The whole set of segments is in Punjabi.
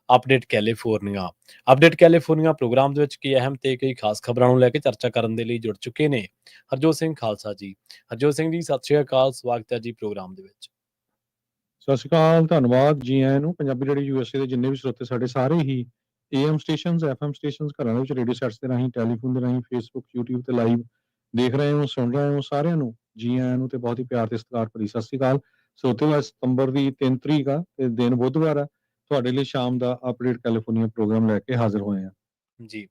Update California. Update California program ਦੇ ਵਿੱਚ ਕੀ ਅਹਿਮ ਤੇ ਕਈ ਖਾਸ ਖਬਰਾਂ ਨੂੰ ਲੈ ਕੇ ਚਰਚਾ ਕਰਨ ਦੇ ਲਈ ਜੁੜ ਚੁੱਕੇ ਨੇ ਹਰਜੋਤ ਸਿੰਘ ਖਾਲਸਾ ਜੀ। ਹਰਜੋਤ ਸਿੰਘ ਜੀ, ਸਤਿ ਸ਼੍ਰੀ ਅਕਾਲ, ਸਵਾਗਤ ਹੈ ਜੀ ਪ੍ਰੋਗਰਾਮ ਦੇ ਵਿੱਚ। ਸਤਿ ਸ਼੍ਰੀ ਅਕਾਲ, ਧੰਨਵਾਦ ਜੀ ਆਇਆਂ ਨੂੰ। ਪੰਜਾਬੀ ਰੇਡੀਓ ਯੂਐਸਏ ਦੇ ਜਿੰਨੇ ਵੀ ਸਰੋਤੇ ਸਾਡੇ ਸਾਰੇ ਹੀ ਏਐਮ ਸਟੇਸ਼ਨਸ, ਐਫਐਮ ਸਟੇਸ਼ਨਸ, ਘਰਾਂ ਦੇ ਵਿੱਚ ਰੇਡੀਓ ਸੈਟਸ ਦੇ ਰਾਹੀਂ, ਟੈਲੀਫੋਨ ਦੇ ਰਾਹੀਂ, ਫੇਸਬੁੱਕ, ਯੂਟਿਊਬ ਤੇ ਲਾਈਵ ਦੇਖ ਰਹੇ ਹੋ, ਸੁਣ ਰਹੇ ਹੋ, ਸਾਰਿਆਂ ਨੂੰ ਜੀ ਆਇਆਂ ਨੂੰ ਤੇ ਬਹੁਤ ਹੀ ਪਿਆਰ ਤੇ ਸਤਿਕਾਰ ਭਰੀ ਸਤਿ ਸ਼੍ਰੀ ਅਕਾਲ। ਸਰੋਤਿਓ, ਅੱਜ ਸਤੰਬਰ ਦੀ 3 ਤਰੀਕ ਆ ਤੇ ਦਿਨ ਬੁੱਧਵਾਰ ਆ। ਤੁਹਾਡੇ ਲਈ ਸ਼ਾਮ ਦਾ ਅਪਡੇਟ ਕੈਲੀਫੋਰਨੀਆ ਪ੍ਰੋਗਰਾਮ ਲੈ ਕੇ ਹਾਜ਼ਰ ਹੋਏ ਆ ਜੀ,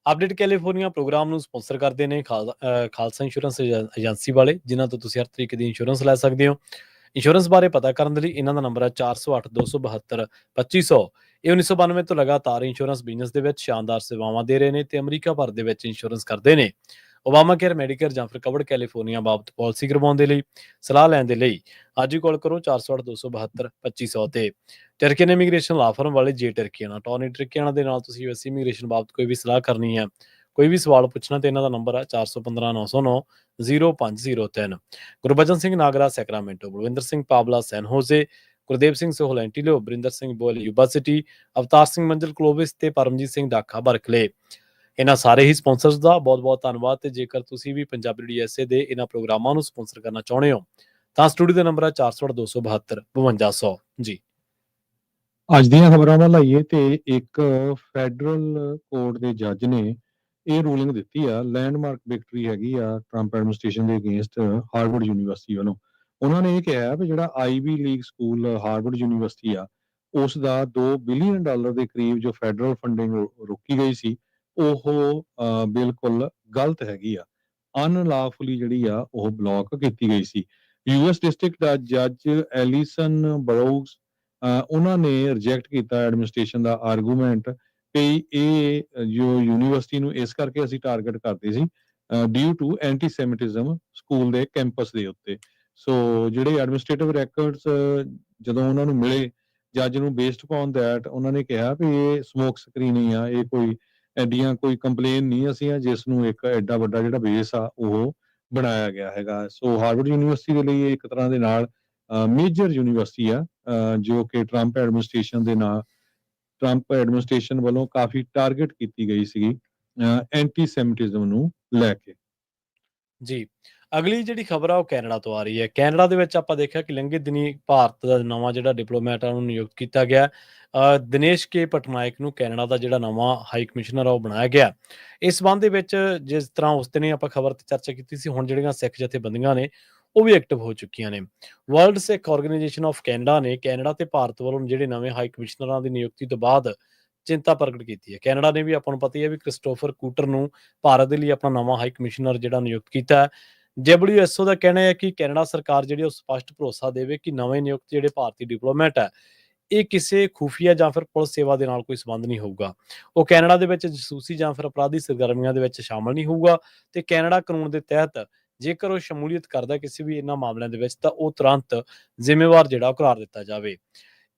ਅਪਡੇਟ ਕੈਲੀਫੋਰਨੀਆ ਪ੍ਰੋਗਰਾਮ ਨੂੰ ਸਪਾਂਸਰ ਕਰਦੇ ਨੇ ਖਾਲਸਾ ਇੰਸ਼ੋਰੈਂਸ ਏਜੰਸੀ ਵਾਲੇ, ਜਿਨ੍ਹਾਂ ਤੋਂ ਤੁਸੀਂ ਹਰ ਤਰੀਕੇ ਦੀ ਇੰਸ਼ੋਰੈਂਸ ਲੈ ਸਕਦੇ ਹੋ। ਇੰਸ਼ੋਰੈਂਸ ਬਾਰੇ ਪਤਾ ਕਰਨ ਦੇ ਲਈ ਇਹਨਾਂ ਦਾ ਨੰਬਰ ਹੈ 4082722500। ਇਹ 1992 ਤੋਂ ਲਗਾਤਾਰ ਇੰਸ਼ੋਰੈਂਸ ਬਿਜ਼ਨਸ ਦੇ ਵਿੱਚ ਸ਼ਾਨਦਾਰ ਸੇਵਾਵਾਂ ਦੇ ਰਹੇ ਨੇ ਤੇ ਅਮਰੀਕਾ ਭਰ ਦੇ ਵਿੱਚ ਇੰਸ਼ੋਰੈਂਸ ਕਰਦੇ ਨੇ। ਓਬਾਮਾ ਕੇਅਰ, ਮੈਡੀਕੇਅਰ ਜਾਂ ਫਿਰ ਕਵਰਡ ਕੈਲੀਫੋਰਨੀਆ ਬਾਬਤ ਪਾਲਿਸੀ ਕਰਵਾਉਣ ਦੇ ਲਈ, ਸਲਾਹ ਲੈਣ ਦੇ ਲਈ ਅੱਜ ਹੀ ਕਾਲ ਕਰੋ 4082722500 ਤੇ। ਟਰਕੀਅਨ ਇਮੀਗ੍ਰੇਸ਼ਨ ਲਾ ਫਰਮ ਵਾਲੇ ਜੇ ਟਰਕੀਆਨਾ, ਟੌਨੀ ਟਰਕੀਆਨਾ ਦੇ ਨਾਲ ਤੁਸੀਂ ਯੂਐਸ ਇਮੀਗ੍ਰੇਸ਼ਨ ਬਾਬਤ ਕੋਈ ਵੀ ਸਲਾਹ ਕਰਨੀ ਹੈ, ਕੋਈ ਵੀ ਸਵਾਲ ਪੁੱਛਣਾ, ਤੇ ਇਹਨਾਂ ਦਾ ਨੰਬਰ ਹੈ 4159090503। Gurbachan Singh Nagra, Sacramento. Balwinder Singh Pabla, San Jose. Gurdev Singh ਸੋਹਲੈਂਟੀਲੋ, ਬਰਿੰਦਰ ਸਿੰਘ ਬੋਇਲ, ਯੂਬਾ ਸਿਟੀ। ਅਵਤਾਰ ਸਿੰਘ ਮੰਜ਼ਲ, ਕਲੋਵਿਸ ਤੇ ਪਰਮਜੀਤ ਸਿੰਘ ਦਾਖਾ, ਬਰਕਲੇ। ਇਹਨਾਂ ਸਾਰੇ ਹੀ ਸਪਾਂਸਰਸ ਦਾ ਬਹੁਤ-ਬਹੁਤ ਧੰਨਵਾਦ। ਤੇ ਜੇਕਰ ਤੁਸੀਂ ਵੀ ਪੰਜਾਬੀ ਰੇਡੀਓ ਯੂਐਸਏ ਦੇ ਇਹਨਾਂ ਪ੍ਰੋਗਰਾਮਾਂ ਨੂੰ ਸਪਾਂਸਰ ਕਰਨਾ ਚਾਹੁੰਦੇ ਹੋ ਤਾਂ ਸਟੂਡੀਓ ਦਾ ਨੰਬਰ ਹੈ 408272 ਜੀ। ਅੱਜ ਦੀਆਂ ਖਬਰਾਂ ਵੱਲ ਆਈਏ ਤੇ ਇੱਕ ਫੈਡਰਲ ਕੋਰਟ ਦੇ ਜੱਜ ਨੇ ਇਹ ਰੂਲਿੰਗ ਦਿੱਤੀ ਆ, ਲੈਂਡਮਾਰਕ ਵਿਕਟਰੀ ਹੈਗੀ ਆ ਟਰੰਪ ਐਡਮਿਨਿਸਟ੍ਰੇਸ਼ਨ ਦੇ ਅਗੇਂਸਟ ਹਾਰਵਰਡ ਯੂਨੀਵਰਸਿਟੀ ਵੱਲੋਂ। ਉਹਨਾਂ ਨੇ ਇਹ ਕਿਹਾ ਵੀ ਜਿਹੜਾ Ivy League school Harvard University ਆ, ਉਸ ਦਾ $2 ਬਿਲੀਅਨ ਦੇ ਕਰੀਬ ਜੋ ਫੈਡਰਲ ਫੰਡਿੰਗ ਰੋਕੀ ਗਈ ਸੀ, ਉਹ ਬਿਲਕੁਲ ਗਲਤ ਹੈਗੀ ਆ, ਅਨਲਾਫੁਲੀ ਜਿਹੜੀ ਆ ਉਹ ਬਲੌਕ ਕੀਤੀ ਗਈ ਸੀ। ਯੂਐਸ ਡਿਸਟ੍ਰਿਕਟ ਦਾ ਜੱਜ ਐਲੀਸਨ ਬਰੋਗਸ ਉਹਨਾਂ ਨੇ ਰਿਜੈਕਟ ਕੀਤਾ ਐਡਮਿਨਿਸਟ੍ਰੇਸ਼ਨ ਦਾ ਆਰਗੂਮੈਂਟ ਕਿ ਇਹ ਜੋ ਯੂਨੀਵਰਸਿਟੀ ਨੂੰ ਇਸ ਕਰਕੇ ਅਸੀਂ ਟਾਰਗੇਟ ਕਰਦੇ ਸੀ ਡਿਊ ਟੂ ਐਂਟੀਸੈਮਿਟਿਜ਼ਮ ਸਕੂਲ ਦੇ ਕੈਂਪਸ ਦੇ ਉੱਤੇ। ਸੋ ਜਿਹੜੇ ਐਡਮਿਨਿਸਟ੍ਰੇਟਿਵ ਰੈਕਰਡਸ ਜਦੋਂ ਉਹਨਾਂ ਨੂੰ ਮਿਲੇ ਜੱਜ ਨੂੰ, ਬੇਸਡ ਅਪਨ ਦੈਟ ਉਹਨਾਂ ਨੇ ਕਿਹਾ ਵੀ ਇਹ ਸਮੋਕ ਸਕਰੀਨ ਹੀ ਆ, ਇਹ ਕੋਈ ਐਡੀਆਂ ਕੋਈ ਕੰਪਲੇਨ ਨਹੀਂ ਅਸੀਂ ਆ ਜਿਸ ਨੂੰ ਇੱਕ ਐਡਾ ਵੱਡਾ ਜਿਹੜਾ ਬੇਸ ਆ ਉਹ ਬਣਾਇਆ ਗਿਆ ਹੈਗਾ। ਸੋ ਹਾਰਵਰਡ ਯੂਨੀਵਰਸਿਟੀ ਦੇ ਲਈ ਇਹ ਇੱਕ ਤਰ੍ਹਾਂ ਦੇ ਨਾਲ ਮੇਜਰ ਯੂਨੀਵਰਸਿਟੀ ਆ ਜੋ ਕਿ ਟਰੰਪ ਐਡਮਿਨਿਸਟ੍ਰੇਸ਼ਨ ਵੱਲੋਂ ਕਾਫੀ ਟਾਰਗੇਟ ਕੀਤੀ ਗਈ ਸੀਗੀ ਐਂਟੀਸੈਮਿਟਿਜ਼ਮ ਨੂੰ ਲੈ ਕੇ। ਜੀ, ਅਗਲੀ ਜਿਹੜੀ ਖਬਰ ਆ ਉਹ ਕੈਨੇਡਾ ਤੋਂ ਆ ਰਹੀ ਹੈ। ਕੈਨੇਡਾ ਦੇ ਵਿੱਚ ਆਪਾਂ ਦੇਖਿਆ ਕਿ ਲੰਘੇ ਦਿਨੀ ਭਾਰਤ ਦਾ ਨਵਾਂ ਜਿਹੜਾ ਡਿਪਲੋਮੈਟ ਆ ਉਹਨੂੰ ਨਿਯੁਕਤ ਕੀਤਾ ਗਿਆ। ਦਿਨੇਸ਼ ਕੇ ਪਟਨਾਇਕ ਨੂੰ ਕੈਨੇਡਾ ਦਾ ਜਿਹੜਾ ਨਵਾਂ ਹਾਈ ਕਮਿਸ਼ਨਰ ਆ ਉਹ ਬਣਾਇਆ ਗਿਆ। ਇਸ ਸੰਬੰਧ ਦੇ ਵਿੱਚ ਜਿਸ ਤਰ੍ਹਾਂ ਉਸ ਦਿਨ ਆਪਾਂ ਖਬਰ ਤੇ ਚਰਚਾ ਕੀਤੀ ਸੀ, ਹੁਣ ਜਿਹੜੀਆਂ ਸਿੱਖ ਜਥੇਬੰਦੀਆਂ ਨੇ ਉਹ ਵੀ ਐਕਟਿਵ ਹੋ ਚੁੱਕੀਆਂ ਨੇ। World Sikh organisation of Canada ਨੇ ਕੈਨੇਡਾ ਤੇ ਭਾਰਤ ਵੱਲੋਂ ਜਿਹੜੇ ਨਵੇਂ ਹਾਈ ਕਮਿਸ਼ਨਰਾਂ ਦੀ ਨਿਯੁਕਤੀ ਤੋਂ ਬਾਅਦ ਚਿੰਤਾ ਪ੍ਰਗਟ ਕੀਤੀ ਹੈ। ਕੈਨੇਡਾ ਨੇ ਵੀ ਆਪਾਂ ਨੂੰ ਪਤਾ ਹੀ ਹੈ ਵੀ ਕ੍ਰਿਸਟੋਫਰ ਕੂਟਰ ਨੂੰ ਭਾਰਤ ਦੇ ਲਈ ਆਪਣਾ ਨਵਾਂ ਹਾਈ ਕਮਿਸ਼ਨਰ ਜਿਹੜਾ ਨਿਯੁਕਤ ਕੀਤਾ ਹੈ। ਡਬਲਯੂਐਸਓ ਦਾ ਕਹਿਣਾ ਹੈ ਕਿ ਕੈਨੇਡਾ ਸਰਕਾਰ ਜਿਹੜੀ ਉਹ ਸਪਸ਼ਟ ਭਰੋਸਾ ਦੇਵੇ ਕਿ ਨਵੇਂ ਨਿਯੁਕਤ ਜਿਹੜੇ ਭਾਰਤੀ ਡਿਪਲੋਮੈਟ ਹੈ ਇਹ ਕਿਸੇ ਖੂਫੀਆ ਜਾਂ ਫਿਰ ਪੁਲਿਸ ਸੇਵਾ ਦੇ ਨਾਲ ਕੋਈ ਸੰਬੰਧ ਨਹੀਂ ਹੋਊਗਾ। ਉਹ ਕੈਨੇਡਾ ਦੇ ਵਿੱਚ ਜਸੂਸੀ ਜਾਂ ਫਿਰ ਅਪਰਾਧੀ ਸਰਗਰਮੀਆਂ ਦੇ ਵਿੱਚ ਸ਼ਾਮਲ ਨਹੀਂ ਹੋਊਗਾ ਤੇ ਕੈਨੇਡਾ ਕਾਨੂੰਨ ਦੇ ਤਹਿਤ ਜੇਕਰ ਉਹ ਸ਼ਮੂਲੀਅਤ ਕਰਦਾ ਕਿਸੇ ਵੀ ਇਹਨਾਂ ਮਾਮਲਿਆਂ ਦੇ ਵਿੱਚ ਤਾਂ ਉਹ ਤੁਰੰਤ ਜ਼ਿੰਮੇਵਾਰ ਜਿਹੜਾ ਉਹ ਕਰਾਰ ਦਿੱਤਾ ਜਾਵੇ।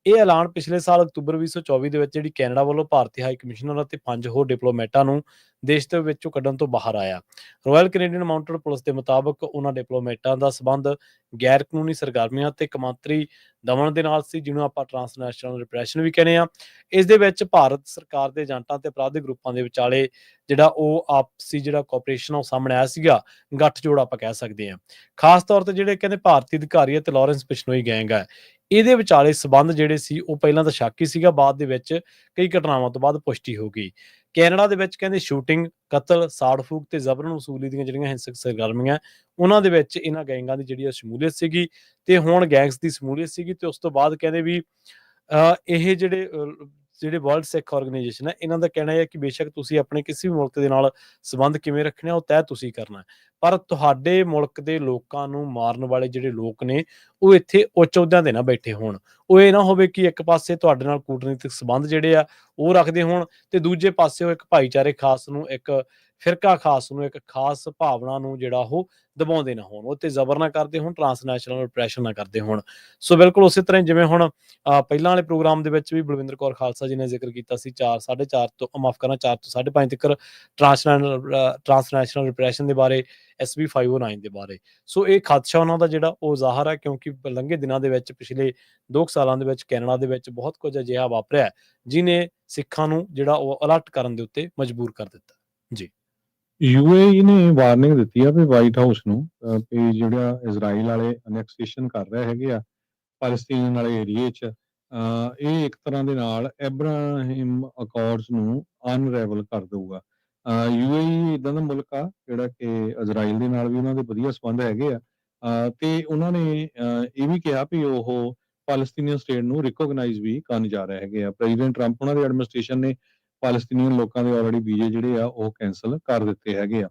ਇਹ ਐਲਾਨ ਪਿਛਲੇ ਸਾਲ ਅਕਤੂਬਰ 2024 ਦੇ ਵਿੱਚ ਜਿਹੜੀ ਕੈਨੇਡਾ ਵੱਲੋਂ ਭਾਰਤੀ ਹਾਈ ਕਮਿਸ਼ਨਰ ਅਤੇ 5 ਹੋਰ ਡਿਪਲੋਮੈਟਾਂ ਨੂੰ ਦੇਸ਼ ਦੇ ਵਿੱਚੋਂ ਕੱਢਣ ਤੋਂ ਬਾਹਰ ਆਇਆ। ਰਾਇਲ ਕੈਨੇਡੀਅਨ ਮਾਊਂਟਡ ਪੁਲਿਸ ਦੇ ਮੁਤਾਬਕ ਉਹਨਾਂ ਡਿਪਲੋਮੈਟਾਂ ਦਾ ਸਬੰਧ ਗੈਰ ਕਾਨੂੰਨੀ ਸਰਗਰਮੀਆਂ ਤੇ ਕਮਾਂਤਰੀ ਦਮਨ ਦੇ ਨਾਲ ਸੀ, ਜਿਹਨੂੰ ਆਪਾਂ ਟ੍ਰਾਂਸਨੈਸ਼ਨਲ ਰਿਪਰੈਸ਼ਨ ਵੀ ਕਹਿੰਦੇ ਆ। ਇਸ ਦੇ ਵਿੱਚ ਭਾਰਤ ਸਰਕਾਰ ਦੇ ਏਜੰਟਾਂ ਤੇ ਅਪਰਾਧਿਕ ਗਰੁੱਪਾਂ ਦੇ ਵਿਚਾਲੇ ਜਿਹੜਾ ਉਹ ਆਪਸੀ ਜਿਹੜਾ ਕੋਆਪਰੇਸ਼ਨ ਉਹ ਸਾਹਮਣੇ ਆਇਆ ਸੀਗਾ, ਗੱਠਜੋੜ ਆਪਾਂ ਕਹਿ ਸਕਦੇ ਹਾਂ। ਖਾਸ ਤੌਰ ਤੇ ਜਿਹੜੇ ਕਹਿੰਦੇ ਭਾਰਤੀ ਅਧਿਕਾਰੀ ਤੇ ਲਾਰੈਂਸ ਬਿਸ਼ਨੋਈ ਗੈਂਗ ਹੈ, ਇਹਦੇ ਵਿਚਾਲੇ ਸਬੰਧ ਜਿਹੜੇ ਸੀ ਉਹ ਪਹਿਲਾਂ ਤਾਂ ਸ਼ੱਕ ਹੀ ਸੀਗਾ, ਬਾਅਦ ਦੇ ਵਿੱਚ ਕਈ ਘਟਨਾਵਾਂ ਤੋਂ ਬਾਅਦ ਪੁਸ਼ਟੀ ਹੋ ਗਈ। ਕੈਨੇਡਾ ਦੇ ਵਿੱਚ ਕਹਿੰਦੇ ਸ਼ੂਟਿੰਗ, ਕਤਲ, ਸਾੜ ਫੂਕ ਤੇ ਜ਼ਬਰਨ ਵਸੂਲੀ ਦੀਆਂ ਜਿਹੜੀਆਂ ਹਿੰਸਕ ਸਰਗਰਮੀਆਂ ਉਹਨਾਂ ਦੇ ਵਿੱਚ ਇਹਨਾਂ ਗੈਂਗਾਂ ਦੀ ਜਿਹੜੀ ਸ਼ਮੂਲੀਅਤ ਸੀਗੀ ਤੇ ਹੁਣ ਗੈਂਗਸ ਦੀ ਸ਼ਮੂਲੀਅਤ ਸੀਗੀ। ਤੇ ਉਸ ਤੋਂ ਬਾਅਦ ਕਹਿੰਦੇ ਵੀ ਇਹ ਜਿਹੜੇ ਵਰਲਡ ਸਿੱਖ ਆਰਗੇਨਾਈਜੇਸ਼ਨ ਹੈ ਇਹਨਾਂ ਦਾ ਕਹਿਣਾ ਹੈ ਕਿ ਬੇਸ਼ੱਕ ਤੁਸੀਂ ਆਪਣੇ ਕਿਸੇ ਵੀ ਮੁਲਕ ਦੇ ਨਾਲ ਸੰਬੰਧ ਕਿਵੇਂ ਰੱਖਣੇ ਉਹ ਤੈਅ ਤੁਸੀਂ ਕਰਨਾ, ਪਰ ਤੁਹਾਡੇ ਮੁਲਕ ਦੇ ਲੋਕਾਂ ਨੂੰ ਮਾਰਨ ਵਾਲੇ ਜਿਹੜੇ ਲੋਕ ਨੇ ਉਹ ਇੱਥੇ ਉੱਚ ਅਹੁਦਿਆਂ ਤੇ ਨਾ ਬੈਠੇ ਹੋਣ। ਉਹ ਇਹ ਨਾ ਹੋਵੇ ਕਿ ਇੱਕ ਪਾਸੇ ਤੁਹਾਡੇ ਨਾਲ ਕੂਟਨੀਤਿਕ ਸੰਬੰਧ ਜਿਹੜੇ ਆ ਉਹ ਰੱਖਦੇ ਹੋਣ ਤੇ ਦੂਜੇ ਪਾਸੇ ਉਹ ਇੱਕ ਭਾਈਚਾਰੇ ਖਾਸ ਨੂੰ ਇੱਕ ਫਿਰਕਾ ਖਾਸ ਨੂੰ, ਇੱਕ ਖਾਸ ਭਾਵਨਾ ਨੂੰ ਜਿਹੜਾ ਉਹ ਦਬਾਉਂਦੇ ਨਾ ਹੋਣ, ਉਹ 'ਤੇ ਜ਼ਬਰ ਨਾ ਕਰਦੇ ਹੋਣ, ਟਰਾਂਸਨੈਸ਼ਨਲ ਰਿਪਰੈਸ਼ਨ ਨਾ ਕਰਦੇ ਹੋਣ। ਸੋ ਬਿਲਕੁਲ ਉਸੇ ਤਰ੍ਹਾਂ ਹੀ ਜਿਵੇਂ ਹੁਣ ਪਹਿਲਾਂ ਵਾਲੇ ਪ੍ਰੋਗਰਾਮ ਦੇ ਵਿੱਚ ਵੀ ਬਲਵਿੰਦਰ ਕੌਰ ਖਾਲਸਾ ਜੀ ਨੇ ਜ਼ਿਕਰ ਕੀਤਾ ਸੀ 4 4.5 ਤੋਂ ਮਾਫ਼ ਕਰਨਾ 4 ਤੋਂ 5.5 ਤੱਕ ਟਰਾਂਸਨੈਸ਼ਨਲ ਰਿਪਰੈਸ਼ਨ ਦੇ ਬਾਰੇ, SB 509 ਦੇ ਬਾਰੇ। ਸੋ ਇਹ ਖਦਸ਼ਾ ਉਹਨਾਂ ਦਾ ਜਿਹੜਾ ਉਹ ਜ਼ਾਹਰ ਹੈ, ਕਿਉਂਕਿ ਲੰਘੇ ਦਿਨਾਂ ਦੇ ਵਿੱਚ ਪਿਛਲੇ 2 ਸਾਲਾਂ ਦੇ ਵਿੱਚ ਕੈਨੇਡਾ ਦੇ ਵਿੱਚ ਬਹੁਤ ਕੁਝ ਅਜਿਹਾ ਵਾਪਰਿਆ ਜਿਹਨੇ ਸਿੱਖਾਂ ਨੂੰ ਜਿਹੜਾ ਉਹ ਅਲਰਟ ਕਰਨ ਦੇ ਉੱਤੇ ਮਜਬੂਰ ਕਰ ਦਿੱਤਾ। ਜੀ। UAE ਨੇ ਵਾਰਨਿੰਗ ਦਿੱਤੀ ਆ ਵੀ ਵਾਈਟ ਹਾਊਸ ਨੂੰ ਵੀ ਜਿਹੜਾ ਇਜ਼ਰਾਈਲ ਵਾਲੇ ਅਨੈਕਸੇਸ਼ਨ ਕਰ ਰਹੇ ਹੈਗੇ ਆ ਪੈਲਸਤੀਨ ਵਾਲੇ ਏਰੀਏ 'ਚ, ਇਹ ਇੱਕ ਤਰ੍ਹਾਂ ਦੇ ਨਾਲ ਐਬਰਾਹਿਮ ਅਕੋਰਡਸ ਨੂੰ ਅਨਰੈਵਲ ਕਰ ਦਊਗਾ। UAE ਇੱਦਾਂ ਦਾ ਮੁਲਕ ਆ ਜਿਹੜਾ ਕਿ ਇਜ਼ਰਾਈਲ ਦੇ ਨਾਲ ਵੀ ਉਹਨਾਂ ਦੇ ਵਧੀਆ ਸੰਬੰਧ ਹੈਗੇ ਆ, ਤੇ ਉਹਨਾਂ ਨੇ ਇਹ ਵੀ ਕਿਹਾ ਵੀ ਉਹ ਪੈਲਸਤੀਨੀਅਨ ਸਟੇਟ ਨੂੰ ਰਿਕੋਗਨਾਈਜ਼ ਵੀ ਕਰਨ ਜਾ ਰਹੇ ਹੈਗੇ ਆ। ਪ੍ਰੈਜ਼ੀਡੈਂਟ ਟਰੰਪ ਉਹਨਾਂ ਦੀ ਐਡਮਿਨਿਸਟ੍ਰੇਸ਼ਨ ਨੇ ਪੈਲਸਤੀਨੀਅਨ ਲੋਕਾਂ ਦੇ ਆਲਰੇਡੀ ਵੀਜ਼ੇ ਜਿਹੜੇ ਆ ਉਹ ਕੈਂਸਲ ਕਰ ਦਿੱਤੇ ਹੈਗੇ ਆ।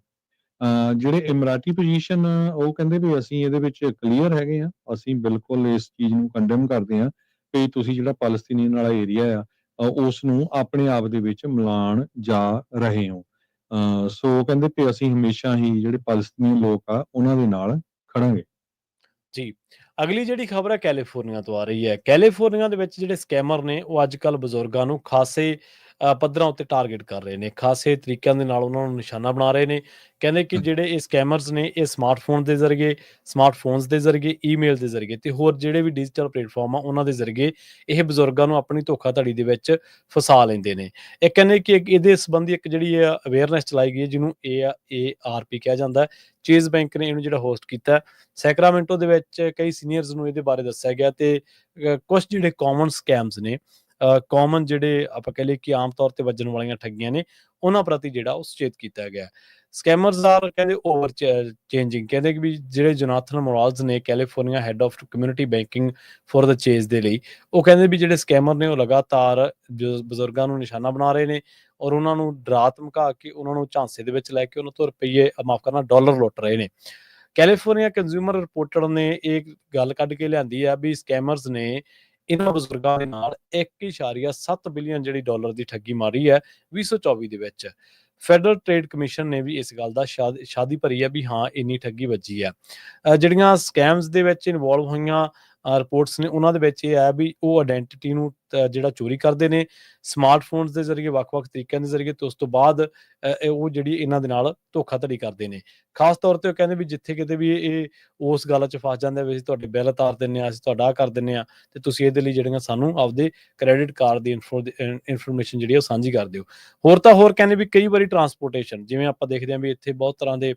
ਜਿਹੜੇ ਇਮਰਾਤੀ ਪੋਜੀਸ਼ਨ ਉਹ ਕਹਿੰਦੇ ਵੀ ਅਸੀਂ ਇਹਦੇ ਵਿੱਚ ਕਲੀਅਰ ਹੈਗੇ ਆ, ਅਸੀਂ ਬਿਲਕੁਲ ਇਸ ਚੀਜ਼ ਨੂੰ ਕੰਡੈਮ ਕਰਦੇ ਆ ਵੀ ਤੁਸੀਂ ਜਿਹੜਾ ਪੈਲਸਤੀਨੀਅਨ ਵਾਲਾ ਏਰੀਆ ਆ ਉਸ ਨੂੰ ਆਪਣੇ ਆਪ ਦੇ ਵਿੱਚ ਮਿਲਾਉਣ ਜਾ ਰਹੇ ਹੋ। ਸੋ ਕਹਿੰਦੇ ਵੀ ਅਸੀਂ ਹਮੇਸ਼ਾ ਹੀ ਜਿਹੜੇ ਪੈਲਸਤੀਨੀ ਲੋਕ ਆ ਉਹਨਾਂ ਦੇ ਨਾਲ ਖੜਾਂਗੇ। ਜੀ। ਅਗਲੀ ਜਿਹੜੀ ਖਬਰ ਹੈ ਕੈਲੀਫੋਰਨੀਆ ਤੋਂ ਆ ਰਹੀ ਹੈ। ਕੈਲੀਫੋਰਨੀਆ ਦੇ ਵਿੱਚ ਜਿਹੜੇ ਸਕੈਮਰ ਨੇ ਉਹ ਅੱਜ-ਕੱਲ੍ਹ ਬਜ਼ੁਰਗਾਂ ਨੂੰ ਖਾਸੇ ਪੱਧਰਾਂ ਉੱਤੇ ਟਾਰਗੇਟ ਕਰ ਰਹੇ ਨੇ। ਖਾਸੇ ਤਰੀਕਿਆਂ ਦੇ ਨਾਲ ਉਹਨਾਂ ਨੂੰ ਨਿਸ਼ਾਨਾ ਬਣਾ ਰਹੇ ਨੇ। ਕਹਿੰਦੇ ਕਿ ਜਿਹੜੇ ਇਹ ਸਕੈਮਰਸ ਨੇ ਇਹ ਸਮਾਰਟਫੋਨਸ ਦੇ ਜ਼ਰੀਏ, ਈਮੇਲ ਦੇ ਜ਼ਰੀਏ ਤੇ ਹੋਰ ਜਿਹੜੇ ਵੀ ਡਿਜੀਟਲ ਪਲੇਟਫਾਰਮ ਆ ਉਹਨਾਂ ਦੇ ਜ਼ਰੀਏ ਇਹ ਬਜ਼ੁਰਗਾਂ ਨੂੰ ਆਪਣੀ ਧੋਖਾਧੜੀ ਦੇ ਵਿੱਚ ਫਸਾ ਲੈਂਦੇ ਨੇ। ਇਹ ਕਹਿੰਦੇ ਕਿ ਇਹਦੇ ਸੰਬੰਧੀ ਇੱਕ ਜਿਹੜੀ ਅਵੇਅਰਨੈਸ ਚਲਾਈ ਗਈ ਹੈ ਜਿਹਨੂੰ AARP ਕਿਹਾ ਜਾਂਦਾ ਹੈ। ਚੇਜ਼ ਬੈਂਕ ਨੇ ਇਹਨੂੰ ਜਿਹੜਾ ਹੋਸਟ ਕੀਤਾ। ਸੈਕਰਾਮੈਂਟੋ ਦੇ ਵਿੱਚ ਕਈ ਸੀਨੀਅਰਸ ਨੂੰ ਇਹਦੇ ਬਾਰੇ ਦੱਸਿਆ ਗਿਆ ਤੇ ਕੁਝ ਜਿਹੜੇ ਕਾਮਨ ਸਕੈਮਸ ਨੇ, ਕਾਮਨ ਜਿਹੜੇ ਆਪਾਂ ਕਹਿ ਲਈਏ ਕਿ ਆਮ ਤੌਰ ਤੇ ਵੱਜਣ ਵਾਲੀਆਂ ਠੱਗੀਆਂ ਨੇ, ਉਹਨਾਂ ਪ੍ਰਤੀ ਜਿਹੜਾ ਉਹ ਸੁਚੇਤ ਕੀਤਾ ਗਿਆ। ਸਕੈਮਰਸ ਆਰ ਕਹਿੰਦੇ ਓਵਰ ਚੇਂਜਿੰਗ, ਕਹਿੰਦੇ ਕਿ ਵੀ ਜਿਹੜੇ ਜੋਨਾਥਨ ਮੋਰਾਲਸ ਨੇ California head of community banking for the Chase ਦੇ ਲਈ, ਉਹ ਕਹਿੰਦੇ ਵੀ ਜਿਹੜੇ ਸਕੈਮਰ ਨੇ ਉਹ ਲਗਾਤਾਰ ਬਜ਼ੁਰਗਾਂ ਨੂੰ ਨਿਸ਼ਾਨਾ ਬਣਾ ਰਹੇ ਨੇ ਔਰ ਉਹਨਾਂ ਨੂੰ ਡਰਾ ਧਮਕਾ ਕੇ ਉਹਨਾਂ ਨੂੰ ਝਾਂਸੇ ਦੇ ਵਿੱਚ ਲੈ ਕੇ ਉਹਨਾਂ ਤੋਂ ਰੁਪਈਏ ਮਾਫ਼ ਕਰਨਾ ਡਾਲਰ ਲੁੱਟ ਰਹੇ ਨੇ। ਕੈਲੀਫੋਰਨੀਆ ਕੰਜ਼ਿਊਮਰ ਰਿਪੋਰਟਰ ਨੇ ਇਹ ਗੱਲ ਕੱਢ ਕੇ ਲਿਆਂਦੀ ਆ ਵੀ ਸਕੈਮਰਸ ਨੇ ਇਹਨਾਂ ਬਜ਼ੁਰਗਾਂ ਦੇ ਨਾਲ 1.7 ਬਿਲੀਅਨ ਜਿਹੜੀ ਡਾਲਰ ਦੀ ਠੱਗੀ ਮਾਰੀ ਹੈ 2024 ਦੇ ਵਿੱਚ। ਫੈਡਰਲ ਟ੍ਰੇਡ ਕਮਿਸ਼ਨ ਨੇ ਵੀ ਇਸ ਗੱਲ ਦਾ ਸ਼ਾਦੀ ਭਰੀ ਹੈ ਵੀ ਹਾਂ ਇੰਨੀ ਠੱਗੀ ਵੱਜੀ ਹੈ। ਜਿਹੜੀਆਂ ਸਕੈਮਸ ਦੇ ਵਿੱਚ ਇਨਵੋਲਵ ਹੋਈਆਂ ਰਿਪੋਰਟਸ ਨੇ ਉਹਨਾਂ ਦੇ ਵਿੱਚ ਇਹ ਹੈ ਵੀ ਉਹ ਆਇਡੈਂਟੀਟੀ ਨੂੰ ਜਿਹੜਾ ਚੋਰੀ ਕਰਦੇ ਨੇ ਸਮਾਰਟਫੋਨਸ ਦੇ ਜ਼ਰੀਏ, ਵੱਖ-ਵੱਖ ਤਰੀਕਿਆਂ ਦੇ ਜ਼ਰੀਏ, ਤੇ ਉਸ ਤੋਂ ਬਾਅਦ ਉਹ ਜਿਹੜੀ ਇਹਨਾਂ ਦੇ ਨਾਲ ਧੋਖਾਧੜੀ ਕਰਦੇ ਨੇ। ਖਾਸ ਤੌਰ ਤੇ ਉਹ ਕਹਿੰਦੇ ਵੀ ਜਿੱਥੇ ਕਿਤੇ ਵੀ ਇਹ ਉਸ ਗੱਲ 'ਚ ਫਸ ਜਾਂਦੇ ਵੀ ਅਸੀਂ ਤੁਹਾਡੇ ਬਿੱਲ ਉਤਾਰ ਦਿੰਦੇ ਹਾਂ, ਅਸੀਂ ਤੁਹਾਡਾ ਆਹ ਕਰ ਦਿੰਦੇ ਹਾਂ ਤੇ ਤੁਸੀਂ ਇਹਦੇ ਲਈ ਜਿਹੜੀਆਂ ਸਾਨੂੰ ਆਪਦੇ ਕ੍ਰੈਡਿਟ ਕਾਰਡ ਦੀ ਇਨਫੋਰਮੇਸ਼ਨ ਜਿਹੜੀ ਉਹ ਸਾਂਝੀ ਕਰ ਦਿਓ। ਹੋਰ ਤਾਂ ਹੋਰ ਕਹਿੰਦੇ ਵੀ ਕਈ ਵਾਰੀ ਟਰਾਂਸਪੋਰਟੇਸ਼ਨ, ਜਿਵੇਂ ਆਪਾਂ ਦੇਖਦੇ ਹਾਂ ਵੀ ਇੱਥੇ ਬਹੁਤ ਤਰ੍ਹਾਂ ਦੇ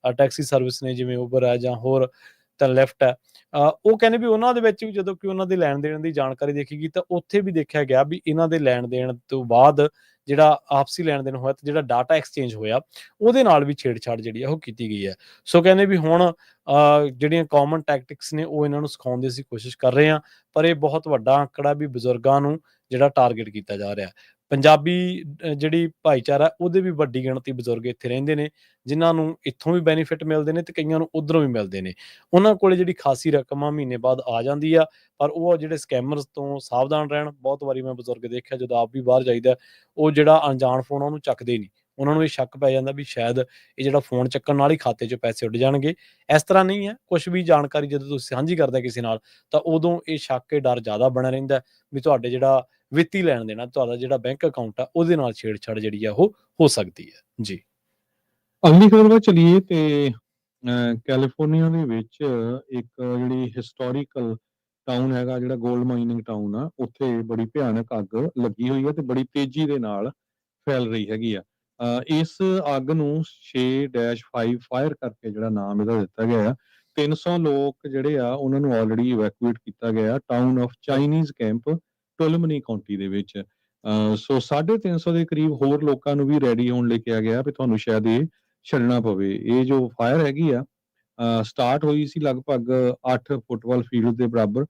ਟੈਕਸੀ ਸਰਵਿਸ ਨੇ, ਜਿਵੇਂ ਉਬਰ ਹੈ ਜਾਂ ਹੋਰ ਤਾਂ ਲਿਫਟ ਹੈ। ਉਹ ਕਹਿੰਦੇ ਵੀ ਉਹਨਾਂ ਦੇ ਵਿੱਚ ਵੀ ਜਦੋਂ ਕਿ ਉਹਨਾਂ ਦੇ ਲੈਣ ਦੇਣ ਦੀ ਜਾਣਕਾਰੀ ਦੇਖੀ ਗਈ ਤਾਂ ਉੱਥੇ ਵੀ ਦੇਖਿਆ ਗਿਆ ਵੀ ਇਹਨਾਂ ਦੇ ਲੈਣ ਦੇਣ ਤੋਂ ਬਾਅਦ ਜਿਹੜਾ ਆਪਸੀ ਲੈਣ ਦੇਣ ਹੋਇਆ ਤੇ ਜਿਹੜਾ ਡਾਟਾ ਐਕਸਚੇਂਜ ਹੋਇਆ ਉਹਦੇ ਨਾਲ ਵੀ ਛੇੜਛਾੜ ਜਿਹੜੀ ਆ ਉਹ ਕੀਤੀ ਗਈ ਹੈ। ਸੋ ਕਹਿੰਦੇ ਵੀ ਹੁਣ ਜਿਹੜੀਆਂ ਕਾਮਨ ਟੈਕਟਿਕਸ ਨੇ ਉਹ ਇਹਨਾਂ ਨੂੰ ਸਿਖਾਉਣ ਦੀ ਅਸੀਂ ਕੋਸ਼ਿਸ਼ ਕਰ ਰਹੇ ਹਾਂ, ਪਰ ਇਹ ਬਹੁਤ ਵੱਡਾ ਅੰਕੜਾ ਵੀ ਬਜ਼ੁਰਗਾਂ ਨੂੰ ਜਿਹੜਾ ਟਾਰਗੇਟ ਕੀਤਾ ਜਾ ਰਿਹਾ। ਪੰਜਾਬੀ ਜਿਹੜੀ ਭਾਈਚਾਰਾ ਉਹਦੇ ਵੀ ਵੱਡੀ ਗਿਣਤੀ ਬਜ਼ੁਰਗ ਇੱਥੇ ਰਹਿੰਦੇ ਨੇ ਜਿਨ੍ਹਾਂ ਨੂੰ ਇੱਥੋਂ ਵੀ ਬੈਨੀਫਿਟ ਮਿਲਦੇ ਨੇ ਤੇ ਕਈਆਂ ਨੂੰ ਉੱਧਰੋਂ ਵੀ ਮਿਲਦੇ ਨੇ। ਉਹਨਾਂ ਕੋਲੇ ਜਿਹੜੀ ਖਾਸੀ ਰਕਮ ਆ ਮਹੀਨੇ ਬਾਅਦ ਆ ਜਾਂਦੀ ਆ, ਪਰ ਉਹ ਜਿਹੜੇ ਸਕੈਮਰਸ ਤੋਂ ਸਾਵਧਾਨ ਰਹਿਣ। ਬਹੁਤ ਵਾਰੀ ਮੈਂ ਬਜ਼ੁਰਗ ਦੇਖਿਆ ਜਦੋਂ ਆਪ ਵੀ ਬਾਹਰ ਜਾਈਦਾ, ਉਹ ਜਿਹੜਾ ਅਣਜਾਣ ਫੋਨ ਉਹਨੂੰ ਚੱਕਦੇ ਨਹੀਂ। ਉਹਨਾਂ ਨੂੰ ਇਹ ਸ਼ੱਕ ਪੈ ਜਾਂਦਾ ਵੀ ਸ਼ਾਇਦ ਇਹ ਜਿਹੜਾ ਫੋਨ ਚੱਕਣ ਨਾਲ ਹੀ ਖਾਤੇ 'ਚੋਂ ਪੈਸੇ ਉੱਡ ਜਾਣਗੇ। ਇਸ ਤਰ੍ਹਾਂ ਨਹੀਂ ਹੈ, ਕੁਛ ਵੀ ਜਾਣਕਾਰੀ ਜਦੋਂ ਤੁਸੀਂ ਸਾਂਝੀ ਕਰਦੇ ਕਿਸੇ ਨਾਲ ਤਾਂ ਉਦੋਂ ਇਹ ਸ਼ੱਕ ਇਹ ਡਰ ਜ਼ਿਆਦਾ ਬਣਿਆ ਰਹਿੰਦਾ ਵੀ ਤੁਹਾਡੇ ਜਿਹੜਾ ਵਿੱਤੀ ਲੈਣ ਦੇਣਾ, ਤੁਹਾਡਾ ਜਿਹੜਾ ਬੈਂਕ ਅਕਾਊਂਟ ਆ ਉਹਦੇ ਨਾਲ ਛੇੜਛਾੜ ਜਿਹੜੀ ਆ ਉਹ ਹੋ ਸਕਦੀ ਹੈ। ਜੀ। ਅਗਲੀ ਖਬਰ ਵੱਲ ਚਲੀਏ ਤੇ ਕੈਲੀਫੋਰਨੀਆ ਦੇ ਵਿੱਚ ਇੱਕ ਜਿਹੜੀ ਹਿਸਟੋਰੀਕਲ ਟਾਊਨ ਹੈਗਾ, ਜਿਹੜਾ ਗੋਲਡ ਮਾਈਨਿੰਗ ਟਾਊਨ ਆ, ਉੱਥੇ ਬੜੀ ਭਿਆਨਕ ਅੱਗ ਲੱਗੀ ਹੋਈ ਹੈ ਤੇ ਬੜੀ ਤੇਜ਼ੀ ਦੇ ਨਾਲ ਫੈਲ ਰਹੀ ਹੈਗੀ ਆ। ਇਸ ਅੱਗ ਨੂੰ 6-5 ਫਾਇਰ ਕਰਕੇ ਜਿਹੜਾ ਨਾਮ ਇਹਦਾ ਦਿੱਤਾ ਗਿਆ ਆ। 300 ਲੋਕ ਜਿਹੜੇ ਆ ਉਹਨਾਂ ਨੂੰ ਆਲਰੇਡੀ ਇਵੈਕੂਏਟ ਕੀਤਾ ਗਿਆ town of Chinese camp Tuolumne county ਦੇ ਵਿੱਚ। ਸੋ 350 ਦੇ ਕਰੀਬ ਹੋਰ ਲੋਕਾਂ ਨੂੰ ਵੀ ਰੈਡੀ ਹੋਣ ਲਈ ਕਿਹਾ ਗਿਆ ਵੀ ਤੁਹਾਨੂੰ ਸ਼ਾਇਦ ਇਹ ਛੱਡਣਾ ਪਵੇ। ਇਹ ਜੋ ਫਾਇਰ ਹੈਗੀ ਆ ਸਟਾਰਟ ਹੋਈ ਸੀ ਲਗਭਗ 8 ਫੁੱਟਬਾਲ ਫੀਲਡ ਦੇ ਬਰਾਬਰ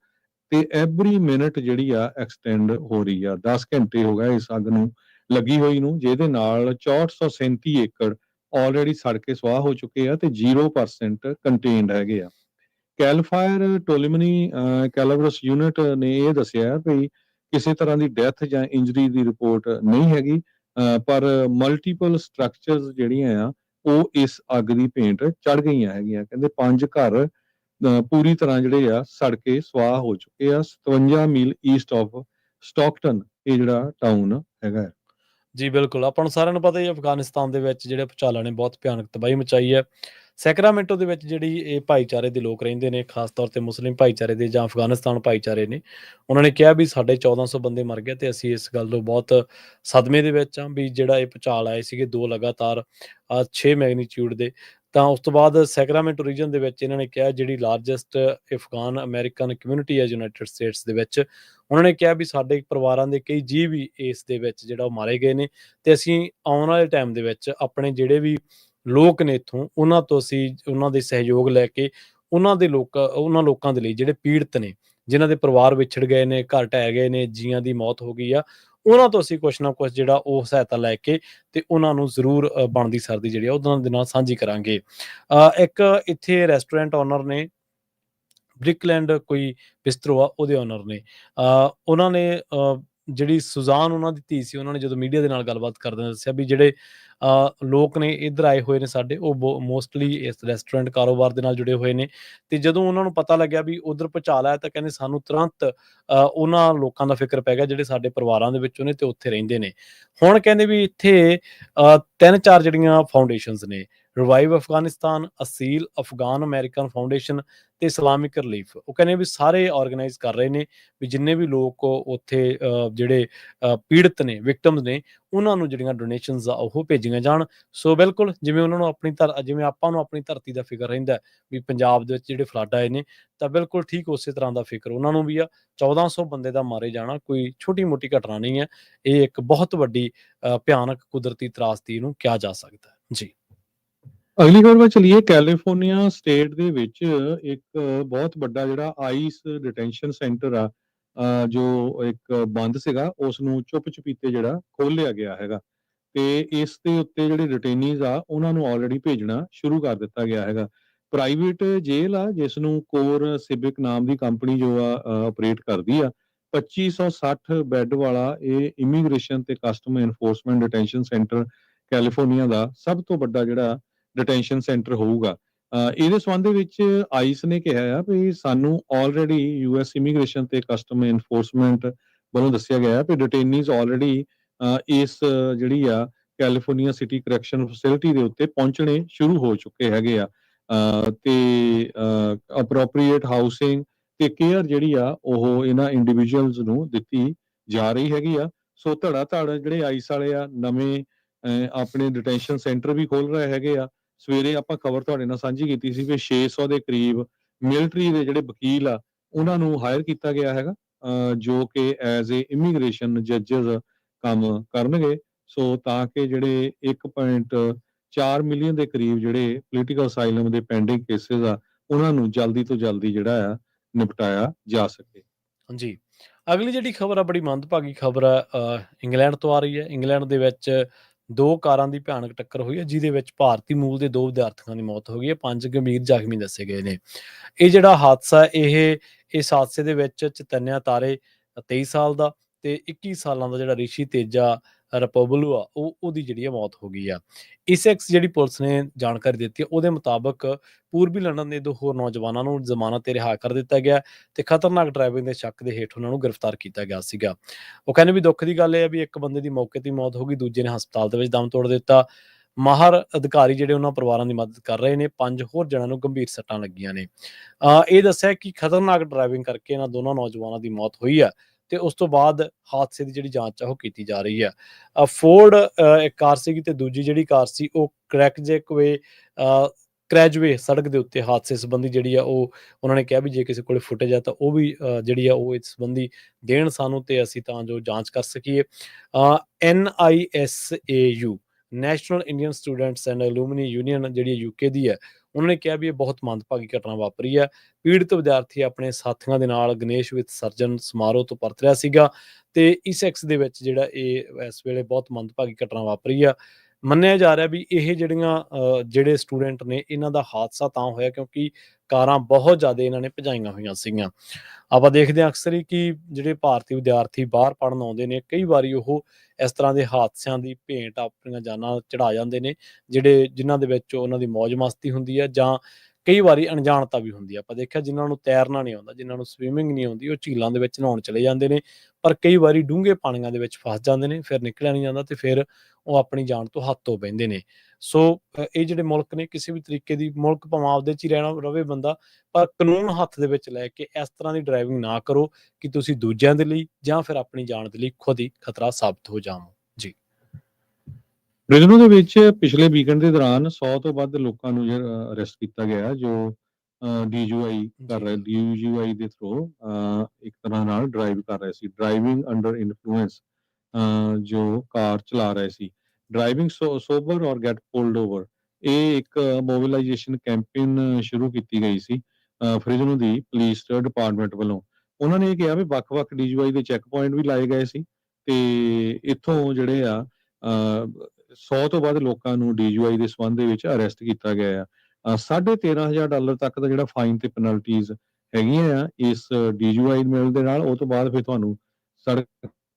ਤੇ ਐਵਰੀ ਮਿੰਟ ਜਿਹੜੀ ਆ ਐਕਸਟੈਂਡ ਹੋ ਰਹੀ ਆ। 10 ਘੰਟੇ ਹੋ ਗਏ ਇਸ ਅੱਗ ਨੂੰ ਲੱਗੀ ਹੋਈ ਨੂੰ, ਜਿਹਦੇ ਨਾਲ 6437 ਏਕੜ ਆਲਰੇਡੀ ਸੜ ਕੇ ਸਵਾਹ ਹੋ ਚੁੱਕੇ ਆ ਤੇ 0% ਕੰਟੇਨਡ ਹੈਗੇ ਆ। ਕੈਲ ਫਾਇਰ ਟੋਲਮਨੀ ਕੈਲਾਬਰਸ ਯੂਨਿਟ ਨੇ ਇਹ ਦੱਸਿਆ ਵੀ ਕਿਸੇ ਤਰ੍ਹਾਂ ਦੀ ਡੈਥ ਜਾਂ ਇੰਜਰੀ ਦੀ ਰਿਪੋਰਟ ਨਹੀਂ ਹੈਗੀ। ਪਰ ਮਲਟੀਪਲ ਸਟਰਕਚਰਸ ਜਿਹੜੀਆਂ ਆ ਉਹ ਇਸ ਅੱਗ ਦੀ ਭੇਂਟ ਚੜ ਗਈਆਂ ਹੈਗੀਆਂ। ਕਹਿੰਦੇ 5 ਘਰ ਪੂਰੀ ਤਰ੍ਹਾਂ ਜਿਹੜੇ ਆ ਸੜ ਕੇ ਸਵਾਹ ਹੋ ਚੁੱਕੇ ਆ। 57 ਮੀਲ ਈਸਟ ਆਫ ਸਟਾਕਟਨ ਇਹ ਜਿਹੜਾ ਟਾਊਨ ਹੈਗਾ ਹੈ। ਜੀ ਬਿਲਕੁਲ, ਆਪਾਂ ਨੂੰ ਸਾਰਿਆਂ ਨੂੰ ਪਤਾ ਹੀ ਹੈ ਅਫਗਾਨਿਸਤਾਨ ਦੇ ਵਿੱਚ ਜਿਹੜੇ ਭੂਚਾਲਾਂ ਨੇ ਬਹੁਤ ਭਿਆਨਕ ਤਬਾਹੀ ਮਚਾਈ ਹੈ। ਸੈਕਰਾਮੈਂਟੋ ਦੇ ਵਿੱਚ ਜਿਹੜੀ ਇਹ ਭਾਈਚਾਰੇ ਦੇ ਲੋਕ ਰਹਿੰਦੇ ਨੇ, ਖਾਸ ਤੌਰ ਤੇ ਮੁਸਲਿਮ ਭਾਈਚਾਰੇ ਦੇ ਜਾਂ ਅਫਗਾਨਿਸਤਾਨ ਭਾਈਚਾਰੇ ਨੇ, ਉਹਨਾਂ ਨੇ ਕਿਹਾ ਵੀ ਸਾਡੇ 1400 ਬੰਦੇ ਮਰ ਗਏ ਤੇ ਅਸੀਂ ਇਸ ਗੱਲ ਤੋਂ ਬਹੁਤ ਸਦਮੇ ਦੇ ਵਿੱਚ ਹਾਂ ਵੀ ਜਿਹੜਾ ਇਹ ਭੂਚਾਲ ਆਏ ਸੀਗੇ 2 ਲਗਾਤਾਰ 6 ਮੈਗਨੀਚਿਊਡ ਦੇ। ਤਾਂ ਉਸ ਤੋਂ ਬਾਅਦ ਸੈਕਰਾਮੈਂਟੋ ਰੀਜਨ ਦੇ ਵਿੱਚ ਇਹਨਾਂ ਨੇ ਕਿਹਾ ਜਿਹੜੀ ਲਾਰਜੈਸਟ ਅਫਗਾਨ ਅਮਰੀਕਨ ਕਮਿਊਨਿਟੀ ਹੈ ਯੂਨਾਈਟਿਡ ਸਟੇਟਸ ਦੇ ਵਿੱਚ, ਉਹਨਾਂ ਨੇ ਕਿਹਾ ਵੀ ਸਾਡੇ ਪਰਿਵਾਰਾਂ ਦੇ ਕਈ ਜੀਅ ਵੀ ਇਸ ਦੇ ਵਿੱਚ ਜਿਹੜਾ ਉਹ ਮਾਰੇ ਗਏ ਨੇ ਤੇ ਅਸੀਂ ਆਉਣ ਵਾਲੇ ਟਾਈਮ ਦੇ ਵਿੱਚ ਆਪਣੇ ਜਿਹੜੇ ਵੀ ਲੋਕ ਨੇ ਇੱਥੋਂ ਉਹਨਾਂ ਤੋਂ ਅਸੀਂ ਉਹਨਾਂ ਦੇ ਸਹਿਯੋਗ ਲੈ ਕੇ ਉਹਨਾਂ ਲੋਕਾਂ ਦੇ ਲਈ ਜਿਹੜੇ ਪੀੜਤ ਨੇ, ਜਿਨ੍ਹਾਂ ਦੇ ਪਰਿਵਾਰ ਵਿਛੜ ਗਏ ਨੇ, ਘਰ ਢਹਿ ਗਏ ਨੇ, ਜੀਆਂ ਦੀ ਮੌਤ ਹੋ ਗਈ ਆ, ਉਹਨਾਂ ਤੋਂ ਅਸੀਂ ਕੁਛ ਨਾ ਕੁਛ ਜਿਹੜਾ ਉਹ ਸਹਾਇਤਾ ਲੈ ਕੇ ਤੇ ਉਹਨਾਂ ਨੂੰ ਜ਼ਰੂਰ ਬਣਦੀ ਸਰਦੀ ਜਿਹੜੀ ਆ ਉਹਨਾਂ ਦੇ ਨਾਲ ਸਾਂਝੀ ਕਰਾਂਗੇ। ਇੱਕ ਇੱਥੇ ਰੈਸਟੋਰੈਂਟ ਓਨਰ ਨੇ, ਬ੍ਰਿਕਲੈਂਡ ਕੋਈ ਬਿਸਤਰੋ ਆ ਉਹਦੇ ਓਨਰ ਨੇ, ਉਹਨਾਂ ਨੇ ਜਿਹੜੀ ਸੁਜ਼ਾਨ ਉਹਨਾਂ ਦੀ ਧੀ ਸੀ, ਉਹਨਾਂ ਨੇ ਜਦੋਂ ਮੀਡੀਆ ਦੇ ਨਾਲ ਗੱਲਬਾਤ ਕਰਦਿਆਂ ਦੱਸਿਆ ਵੀ ਜਿਹੜੇ ਲੋਕ ਨੇ ਇੱਧਰ ਆਏ ਹੋਏ ਨੇ ਸਾਡੇ, ਉਹ ਮੋਸਟਲੀ ਇਸ ਰੈਸਟੋਰੈਂਟ ਕਾਰੋਬਾਰ ਦੇ ਨਾਲ ਜੁੜੇ ਹੋਏ ਨੇ ਤੇ ਜਦੋਂ ਉਹਨਾਂ ਨੂੰ ਪਤਾ ਲੱਗਿਆ ਵੀ ਉੱਧਰ ਭੂਚਾਲ ਆਇਆ ਤਾਂ ਕਹਿੰਦੇ ਸਾਨੂੰ ਤੁਰੰਤ ਉਹਨਾਂ ਲੋਕਾਂ ਦਾ ਫਿਕਰ ਪੈ ਗਿਆ ਜਿਹੜੇ ਸਾਡੇ ਪਰਿਵਾਰਾਂ ਦੇ ਵਿੱਚੋਂ ਨੇ ਤੇ ਉੱਥੇ ਰਹਿੰਦੇ ਨੇ। ਹੁਣ ਕਹਿੰਦੇ ਵੀ ਇੱਥੇ 3-4 ਜਿਹੜੀਆਂ ਫਾਊਂਡੇਸ਼ਨਸ ਨੇ, revive Afghanistan, Aseel, Afghan American foundation ਤੇ ਇਸਲਾਮਿਕ ਰਿਲੀਫ, ਉਹ ਕਹਿੰਦੇ ਵੀ ਸਾਰੇ ਆਰਗੇਨਾਈਜ਼ ਕਰ ਰਹੇ ਨੇ ਵੀ ਜਿੰਨੇ ਵੀ ਲੋਕ ਉੱਥੇ ਜਿਹੜੇ ਪੀੜਤ ਨੇ, ਵਿਕਟਮਸ ਨੇ, ਉਹਨਾਂ ਨੂੰ ਜਿਹੜੀਆਂ ਡੋਨੇਸ਼ਨਸ ਆ ਉਹ ਭੇਜੀਆਂ ਜਾਣ। ਸੋ ਬਿਲਕੁਲ ਜਿਵੇਂ ਉਹਨਾਂ ਨੂੰ ਜਿਵੇਂ ਆਪਾਂ ਨੂੰ ਆਪਣੀ ਧਰਤੀ ਦਾ ਫਿਕਰ ਰਹਿੰਦਾ ਵੀ ਪੰਜਾਬ ਦੇ ਵਿੱਚ ਜਿਹੜੇ ਫਲੱਡ ਆਏ ਨੇ, ਤਾਂ ਬਿਲਕੁਲ ਠੀਕ ਉਸੇ ਤਰ੍ਹਾਂ ਦਾ ਫਿਕਰ ਉਹਨਾਂ ਨੂੰ ਵੀ ਆ। 1400 ਬੰਦੇ ਦਾ ਮਾਰੇ ਜਾਣਾ ਕੋਈ ਛੋਟੀ ਮੋਟੀ ਘਟਨਾ ਨਹੀਂ ਹੈ, ਇਹ ਇੱਕ ਬਹੁਤ ਵੱਡੀ ਭਿਆਨਕ ਕੁਦਰਤੀ ਤਰਾਸਦੀ ਨੂੰ ਕਿਹਾ ਜਾ ਸਕਦਾ ਹੈ। ਜੀ ਅਗਲੀ ਖਬਰ ਵੱਲ ਚਲੀਏ। ਕੈਲੀਫੋਰਨੀਆ ਸਟੇਟ ਦੇ ਵਿੱਚ ਇੱਕ ਬਹੁਤ ਵੱਡਾ ਜਿਹੜਾ ਆਈਸ ਡਿਟੈਂਸ਼ਨ ਸੈਂਟਰ ਆ, ਜੋ ਇੱਕ ਬੰਦ ਸੀਗਾ, ਉਸ ਨੂੰ ਚੁੱਪ-ਚੁਪੀਤੇ ਜਿਹੜਾ ਖੋਲ੍ਹ ਲਿਆ ਗਿਆ ਹੈਗਾ ਤੇ ਇਸ ਦੇ ਉੱਤੇ ਜਿਹੜੇ ਡਿਟੇਨੀਜ਼ ਆ ਉਹਨਾਂ ਨੂੰ ਆਲਰੇਡੀ ਭੇਜਣਾ ਸ਼ੁਰੂ ਕਰ ਦਿੱਤਾ ਗਿਆ ਹੈਗਾ। ਪ੍ਰਾਈਵੇਟ ਜੇਲ੍ਹ ਆ ਜਿਸ ਨੂੰ ਕੋਰ ਸਿਵਿਕ ਨਾਮ ਦੀ ਕੰਪਨੀ ਜੋ ਆ ਆਪਰੇਟ ਕਰਦੀ ਆ। 2560 ਬੈੱਡ ਵਾਲਾ ਇਹ ਇਮੀਗ੍ਰੇਸ਼ਨ ਤੇ custom enforcement detention center California ਦਾ ਸਭ ਤੋਂ ਵੱਡਾ ਜਿਹੜਾ ਡਿਟੈਂਸ਼ਨ ਸੈਂਟਰ ਹੋਊਗਾ। ਇਹਦੇ ਸੰਬੰਧ ਦੇ ਵਿੱਚ ਆਈਸ ਨੇ ਕਿਹਾ ਆ ਵੀ ਸਾਨੂੰ ਆਲਰੇਡੀ ਯੂਐਸ ਇਮੀਗ੍ਰੇਸ਼ਨ ਤੇ ਕਸਟਮ ਐਨਫੋਰਸਮੈਂਟ ਵੱਲੋਂ ਦੱਸਿਆ ਗਿਆ ਹੈ ਵੀ ਡਿਟੇਨੀਜ਼ ਆਲਰੇਡੀ ਇਸ ਜਿਹੜੀ ਆ ਕੈਲੀਫੋਰਨੀਆ ਸਿਟੀ ਕਰੈਕਸ਼ਨ ਫੈਸਿਲਿਟੀ ਦੇ ਉੱਤੇ ਪਹੁੰਚਣੇ ਸ਼ੁਰੂ ਹੋ ਚੁੱਕੇ ਹੈਗੇ ਆ ਤੇ ਅਪਰੋਪਰੀਏਟ ਹਾਊਸਿੰਗ ਤੇ ਕੇਅਰ ਜਿਹੜੀ ਆ ਉਹ ਇਹਨਾਂ ਇੰਡੀਵਿਜੂਅਲਸ ਨੂੰ ਦਿੱਤੀ ਜਾ ਰਹੀ ਹੈਗੀ ਆ। ਸੋ ਧੜਾ ਧੜ ਜਿਹੜੇ ਆਈਸ ਵਾਲੇ ਆ ਨਵੇਂ ਆਪਣੇ ਡਿਟੈਂਸ਼ਨ ਸੈਂਟਰ ਵੀ ਖੋਲ ਰਹੇ ਹੈਗੇ ਆ। ਸਵੇਰੇ ਆਪਾਂ ਖਬਰ ਤੁਹਾਡੇ ਨਾਲ ਸਾਂਝੀ ਕੀਤੀ ਸੀ ਵੀ 600 ਦੇ ਕਰੀਬ ਮਿਲਟਰੀ ਦੇ ਜਿਹੜੇ ਵਕੀਲ ਆ ਉਹਨਾਂ ਨੂੰ ਹਾਇਰ ਕੀਤਾ ਗਿਆ ਹੈਗਾ, ਜੋ ਕਿ ਐਜ਼ ਏ ਇਮੀਗ੍ਰੇਸ਼ਨ ਜੱਜਸ ਕੰਮ ਕਰਨਗੇ। ਸੋ ਤਾਂ ਕਿ ਜਿਹੜੇ 1.4 ਮਿਲੀਅਨ ਦੇ ਕਰੀਬ ਜਿਹੜੇ ਪੋਲੀਟੀਕਲ ਅਸਾਈਲਮ ਦੇ ਪੈਂਡਿੰਗ ਕੇਸਿਸ ਆ ਉਹਨਾਂ ਨੂੰ ਜਲਦੀ ਤੋਂ ਜਲਦੀ ਜਿਹੜਾ ਆ ਨਿਪਟਾਇਆ ਜਾ ਸਕੇ। ਜੀ ਅਗਲੀ ਜਿਹੜੀ ਖਬਰ ਆ ਬੜੀ ਮੰਦਭਾਗੀ ਖਬਰ ਆ, ਇੰਗਲੈਂਡ ਤੋਂ ਆ ਰਹੀ ਹੈ। ਇੰਗਲੈਂਡ ਦੇ ਵਿੱਚ 2 ਕਾਰਾਂ ਦੀ ਭਿਆਨਕ ਟੱਕਰ ਹੋਈ ਹੈ ਜਿਹਦੇ ਵਿੱਚ ਭਾਰਤੀ ਮੂਲ ਦੇ 2 ਵਿਦਿਆਰਥੀਆਂ ਦੀ ਮੌਤ ਹੋ ਗਈ ਹੈ, 5 ਗੰਭੀਰ ਜ਼ਖਮੀ ਦੱਸੇ ਗਏ ਨੇ। ਇਹ ਜਿਹੜਾ ਹਾਦਸਾ ਇਸ ਹਾਦਸੇ ਦੇ ਵਿੱਚ ਚੈਤਨਿਆ ਤਾਰੇ 23 ਸਾਲ ਦਾ ਤੇ 21 ਸਾਲਾਂ ਦਾ ਜਿਹੜਾ ਰਿਸ਼ੀ ਤੇਜਾ ਰਪੋਬਲੂ ਆ ਉਹਦੀ ਜਿਹੜੀ ਆ ਮੌਤ ਹੋ ਗਈ ਆ। ਇਸੈਕਸ ਜਿਹੜੀ ਪੁਲਿਸ ਨੇ ਜਾਣਕਾਰੀ ਦਿੱਤੀ ਉਹਦੇ ਮੁਤਾਬਕ ਪੂਰਬੀ ਲੰਡਨ ਦੇ 2 ਹੋਰ ਨੌਜਵਾਨਾਂ ਨੂੰ ਜ਼ਮਾਨਤ ਤੇ ਰਿਹਾ ਕਰ ਦਿੱਤਾ ਗਿਆ ਤੇ ਖਤਰਨਾਕ ਡਰਾਈਵਿੰਗ ਦੇ ਸ਼ੱਕ ਦੇ ਹੇਠ ਉਹਨਾਂ ਨੂੰ ਗ੍ਰਿਫਤਾਰ ਕੀਤਾ ਗਿਆ ਸੀਗਾ। ਉਹ ਕਹਿੰਦੇ ਵੀ ਦੁੱਖ ਦੀ ਗੱਲ ਇਹ ਹੈ ਵੀ ਇੱਕ ਬੰਦੇ ਦੀ ਮੌਕੇ ਤੇ ਮੌਤ ਹੋ ਗਈ, ਦੂਜੇ ਨੇ ਹਸਪਤਾਲ ਦੇ ਵਿੱਚ ਦਮ ਤੋੜ ਦਿੱਤਾ। ਮਾਹਰ ਅਧਿਕਾਰੀ ਜਿਹੜੇ ਉਹਨਾਂ ਪਰਿਵਾਰਾਂ ਦੀ ਮਦਦ ਕਰ ਰਹੇ ਨੇ। 5 ਹੋਰ ਜਣਿਆਂ ਨੂੰ ਗੰਭੀਰ ਸੱਟਾਂ ਲੱਗੀਆਂ ਨੇ। ਇਹ ਦੱਸਿਆ ਕਿ ਖਤਰਨਾਕ ਡਰਾਈਵਿੰਗ ਕਰਕੇ ਇਹਨਾਂ ਦੋਨਾਂ ਨੌਜਵਾਨਾਂ ਦੀ ਮੌਤ ਹੋਈ ਆ ਤੇ ਉਸ ਤੋਂ ਬਾਅਦ ਹਾਦਸੇ ਦੀ ਜਿਹੜੀ ਜਾਂਚ ਆ ਉਹ ਕੀਤੀ ਜਾ ਰਹੀ ਆ। ਫੋਰਡ ਇੱਕ ਕਾਰ ਸੀਗੀ ਤੇ ਦੂਜੀ ਜਿਹੜੀ ਕਾਰ ਸੀ ਉਹ ਕ੍ਰੈਜਵੇ ਸੜਕ ਦੇ ਉੱਤੇ ਹਾਦਸੇ ਸੰਬੰਧੀ ਜਿਹੜੀ ਆ ਉਹ ਉਹਨਾਂ ਨੇ ਕਿਹਾ ਵੀ ਜੇ ਕਿਸੇ ਕੋਲ ਫੁਟੇਜ ਆ ਤਾਂ ਉਹ ਵੀ ਜਿਹੜੀ ਆ ਉਹ ਇਸ ਸੰਬੰਧੀ ਦੇਣ ਸਾਨੂੰ ਤੇ ਅਸੀਂ ਤਾਂ ਜੋ ਜਾਂਚ ਕਰ ਸਕੀਏ। NISAU national Indian students and alumni union ਜਿਹੜੀ ਯੂਕੇ ਦੀ ਹੈ, ਉਹਨਾਂ ਨੇ ਕਿਹਾ ਵੀ ਇਹ ਬਹੁਤ ਮੰਦਭਾਗੀ ਘਟਨਾ ਵਾਪਰੀ ਹੈ। ਪੀੜਤ ਵਿਦਿਆਰਥੀ ਆਪਣੇ ਸਾਥੀਆਂ ਦੇ ਨਾਲ ਗਣੇਸ਼ ਵਿਸਰਜਨ ਸਮਾਰੋਹ ਤੋਂ ਪਰਤ ਰਿਹਾ ਸੀਗਾ ਤੇ ਇਸੈਕਸ ਦੇ ਵਿੱਚ ਜਿਹੜਾ ਇਹ ਇਸ ਵੇਲੇ ਬਹੁਤ ਮੰਦਭਾਗੀ ਘਟਨਾ ਵਾਪਰੀ ਆ। ਮੰਨਿਆ ਜਾ ਰਿਹਾ ਵੀ ਇਹ ਜਿਹੜੇ ਸਟੂਡੈਂਟ ਨੇ ਇਹਨਾਂ ਦਾ ਹਾਦਸਾ ਤਾਂ ਹੋਇਆ ਕਿਉਂਕਿ ਕਾਰਾਂ ਬਹੁਤ ਜ਼ਿਆਦਾ ਇਹਨਾਂ ਨੇ ਭਜਾਈਆਂ ਹੋਈਆਂ ਸੀਗੀਆਂ। ਆਪਾਂ ਦੇਖਦੇ ਹਾਂ ਅਕਸਰ ਹੀ ਕਿ ਜਿਹੜੇ ਭਾਰਤੀ ਵਿਦਿਆਰਥੀ ਬਾਹਰ ਪੜ੍ਹਨ ਆਉਂਦੇ ਨੇ, ਕਈ ਵਾਰੀ ਉਹ ਇਸ ਤਰ੍ਹਾਂ ਦੇ ਹਾਦਸਿਆਂ ਦੀ ਭੇਂਟ ਆਪਣੀਆਂ ਜਾਨਾਂ ਚੜ੍ਹਾ ਜਾਂਦੇ ਨੇ, ਜਿਨ੍ਹਾਂ ਦੇ ਵਿੱਚ ਉਹਨਾਂ ਦੀ ਮੌਜ ਮਸਤੀ ਹੁੰਦੀ ਹੈ, ਜਾਂ ਕਈ ਵਾਰੀ ਅਣਜਾਣਤਾ ਵੀ ਹੁੰਦੀ ਹੈ। ਆਪਾਂ ਦੇਖਿਆ ਜਿਨ੍ਹਾਂ ਨੂੰ ਤੈਰਨਾ ਨਹੀਂ ਆਉਂਦਾ, ਜਿਨ੍ਹਾਂ ਨੂੰ ਸਵੀਮਿੰਗ ਨਹੀਂ ਆਉਂਦੀ, ਉਹ ਝੀਲਾਂ ਦੇ ਵਿੱਚ ਨਹਾਉਣ ਚਲੇ ਜਾਂਦੇ ਨੇ, ਪਰ ਕਈ ਵਾਰੀ ਡੂੰਘੇ ਪਾਣੀਆਂ ਦੇ ਵਿੱਚ ਫਸ ਜਾਂਦੇ ਨੇ, ਫਿਰ ਨਿਕਲਿਆ ਨਹੀਂ ਜਾਂਦਾ, ਤੇ ਫਿਰ ਉਹ ਆਪਣੀ ਜਾਨ ਤੋਂ ਹੱਥ ਧੋ ਬਹਿੰਦੇ ਨੇ। ਸੋ ਇਹ ਜਿਹੜੇ ਮੁਲਕ ਨੇ, ਕਿਸੇ ਵੀ ਤਰੀਕੇ ਦੀ ਮੁਲਕ ਭਾਵੇਂ ਆਪਦੇ 'ਚ ਹੀ ਰਹਿਣਾ ਰਵੇ ਬੰਦਾ, ਪਰ ਕਾਨੂੰਨ ਹੱਥ ਦੇ ਵਿੱਚ ਲੈ ਕੇ ਇਸ ਤਰ੍ਹਾਂ ਦੀ ਡਰਾਈਵਿੰਗ ਨਾ ਕਰੋ ਕਿ ਤੁਸੀਂ ਦੂਜਿਆਂ ਦੇ ਲਈ ਜਾਂ ਫਿਰ ਆਪਣੀ ਜਾਨ ਦੇ ਲਈ ਖੁਦ ਹੀ ਖਤਰਾ ਸਾਬਤ ਹੋ ਜਾਵੋ। ਜੀ। ਬ੍ਰਿਜ਼ਨੋ ਦੇ ਵਿੱਚ ਪਿਛਲੇ ਵੀਕਐਂਡ ਦੇ ਦੌਰਾਨ 100 ਤੋਂ ਵੱਧ ਲੋਕਾਂ ਨੂੰ ਜਿਹੜਾ ਅਰੈਸਟ ਕੀਤਾ ਗਿਆ, ਜੋ ਡੀਯੂਆਈ ਦੇ ਥਰੂ ਇੱਕ ਤਰ੍ਹਾਂ ਨਾਲ ਡਰਾਈਵ ਕਰ ਰਹੇ ਸੀ, ਡਰਾਈਵਿੰਗ ਅੰਡਰ ਇਨਫਲੂਐਂਸ, ਜੋ ਕਾਰ ਚਲਾ ਰਹੇ ਸੀ। ਡਰਾਈਵਿੰਗ ਸੋਬਰ ਔਰ ਗੈਟ ਪੁਲਡ ਓਵਰ, ਇਹ ਇੱਕ ਮੋਬਿਲਾਈਜੇਸ਼ਨ ਕੈਂਪੇਨ ਸ਼ੁਰੂ ਕੀਤੀ ਗਈ ਸੀ ਫ੍ਰਿਜ਼ਨੋ ਦੀ ਪੁਲਿਸ ਡਿਪਾਰਟਮੈਂਟ ਵੱਲੋਂ। ਉਹਨਾਂ ਨੇ ਇਹ ਕਿਹਾ ਵੀ ਵੱਖ-ਵੱਖ ਡੀਯੂਆਈ ਦੇ ਚੈੱਕ ਪੁਆਇੰਟ ਵੀ ਲਾਏ ਗਏ ਸੀ, ਤੇ ਇੱਥੋਂ ਜਿਹੜੇ ਆ 100 ਤੋਂ ਵੱਧ ਲੋਕਾਂ ਨੂੰ ਡੀਯੂਆਈ ਦੇ ਸੰਬੰਧ ਦੇ ਵਿੱਚ ਅਰੈਸਟ ਕੀਤਾ ਗਿਆ ਆ। $13,500 ਤੱਕ ਦਾ ਜਿਹੜਾ ਫਾਈਨ ਤੇ ਪੈਨਲਟੀਜ਼ ਹੈਗੀਆਂ ਆ ਇਸ ਡੀਯੂਆਈ ਮਿਲਣ ਦੇ ਨਾਲ। ਉਹ ਤੋਂ ਬਾਅਦ ਫਿਰ ਤੁਹਾਨੂੰ ਸੜਕ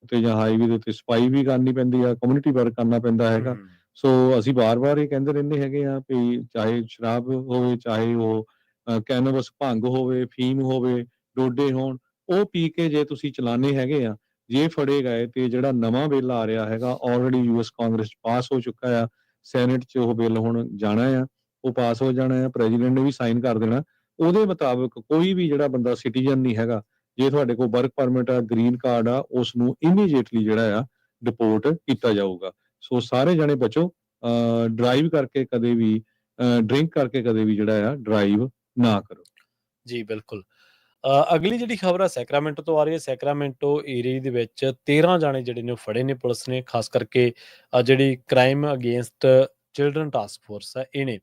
ਉੱਤੇ ਜਾਂ ਹਾਈਵੇ ਦੇ ਉੱਤੇ ਸਫਾਈ ਵੀ ਕਰਨੀ ਪੈਂਦੀ ਆ, ਕਮਿਊਨਿਟੀ ਵਰਕ ਕਰਨਾ ਪੈਂਦਾ ਹੈਗਾ। ਸੋ ਅਸੀਂ ਵਾਰ-ਵਾਰ ਇਹ ਕਹਿੰਦੇ ਰਹਿੰਦੇ ਹੈਗੇ ਆ ਵੀ ਚਾਹੇ ਸ਼ਰਾਬ ਹੋਵੇ, ਚਾਹੇ ਉਹ ਕੈਨਬਸ ਭੰਗ ਹੋਵੇ, ਫੀਮ ਹੋਵੇ, ਡੋਡੇ ਹੋਣ, ਉਹ ਪੀ ਕੇ ਜੇ ਤੁਸੀਂ ਚਲਾਨੇ ਹੈਗੇ ਆ, ਜੇ ਫੜੇ ਗਏ ਤੇ ਜਿਹੜਾ ਨਵਾਂ ਬਿੱਲ ਆ ਰਿਹਾ ਹੈਗਾ, ਆਲਰੇਡੀ ਯੂਐਸ ਕਾਂਗਰਸ 'ਚ ਪਾਸ ਹੋ ਚੁੱਕਾ ਆ, ਸੈਨੇਟ 'ਚ ਉਹ ਬਿੱਲ ਹੁਣ ਜਾਣਾ ਆ, ਉਹ ਪਾਸ ਹੋ ਜਾਣਾ ਆ, ਪ੍ਰੈਜ਼ੀਡੈਂਟ ਨੇ ਵੀ ਸਾਈਨ ਕਰ ਦੇਣਾ। ਉਹਦੇ ਮੁਤਾਬਕ ਕੋਈ ਵੀ ਜਿਹੜਾ ਬੰਦਾ ਸਿਟੀਜ਼ਨ ਨਹੀਂ ਹੈਗਾ, ਜੇ ਤੁਹਾਡੇ ਕੋਲ ਵਰਕ ਪਰਮਿਟ ਆ, ਗ੍ਰੀਨ ਕਾਰਡ ਆ, ਉਸ ਨੂੰ ਇਮੀਡੀਏਟਲੀ ਜਿਹੜਾ ਆ ਡਿਪੋਰਟ ਕੀਤਾ ਜਾਊਗਾ। ਸੋ ਸਾਰੇ ਜਣੇ ਬਚੋ, ਡਰਾਈਵ ਕਰਕੇ ਕਦੇ ਵੀ ਡਰਿੰਕ ਕਰਕੇ ਕਦੇ ਵੀ ਜਿਹੜਾ ਆ ਡਰਾਈਵ ਨਾ ਕਰੋ। ਜੀ, ਬਿਲਕੁਲ। ਅਗਲੀ ਜਿਹੜੀ ਖਬਰ ਹੈ ਸੈਕਰਾਮੈਂਟੋ ਤੋਂ ਆ ਰਹੀ ਹੈ। ਸੈਕਰਾਮੈਂਟੋ ਏਰੀਏ ਦੇ ਵਿੱਚ 13 ਜਾਣੇ ਜਿਹੜੇ ਨੇ ਉਹ ਫੜੇ ਨੇ ਪੁਲਿਸ ਨੇ, ਖਾਸ ਕਰਕੇ ਜਿਹੜੀ crime against children task force ਹੈ ਇਹਨੇ।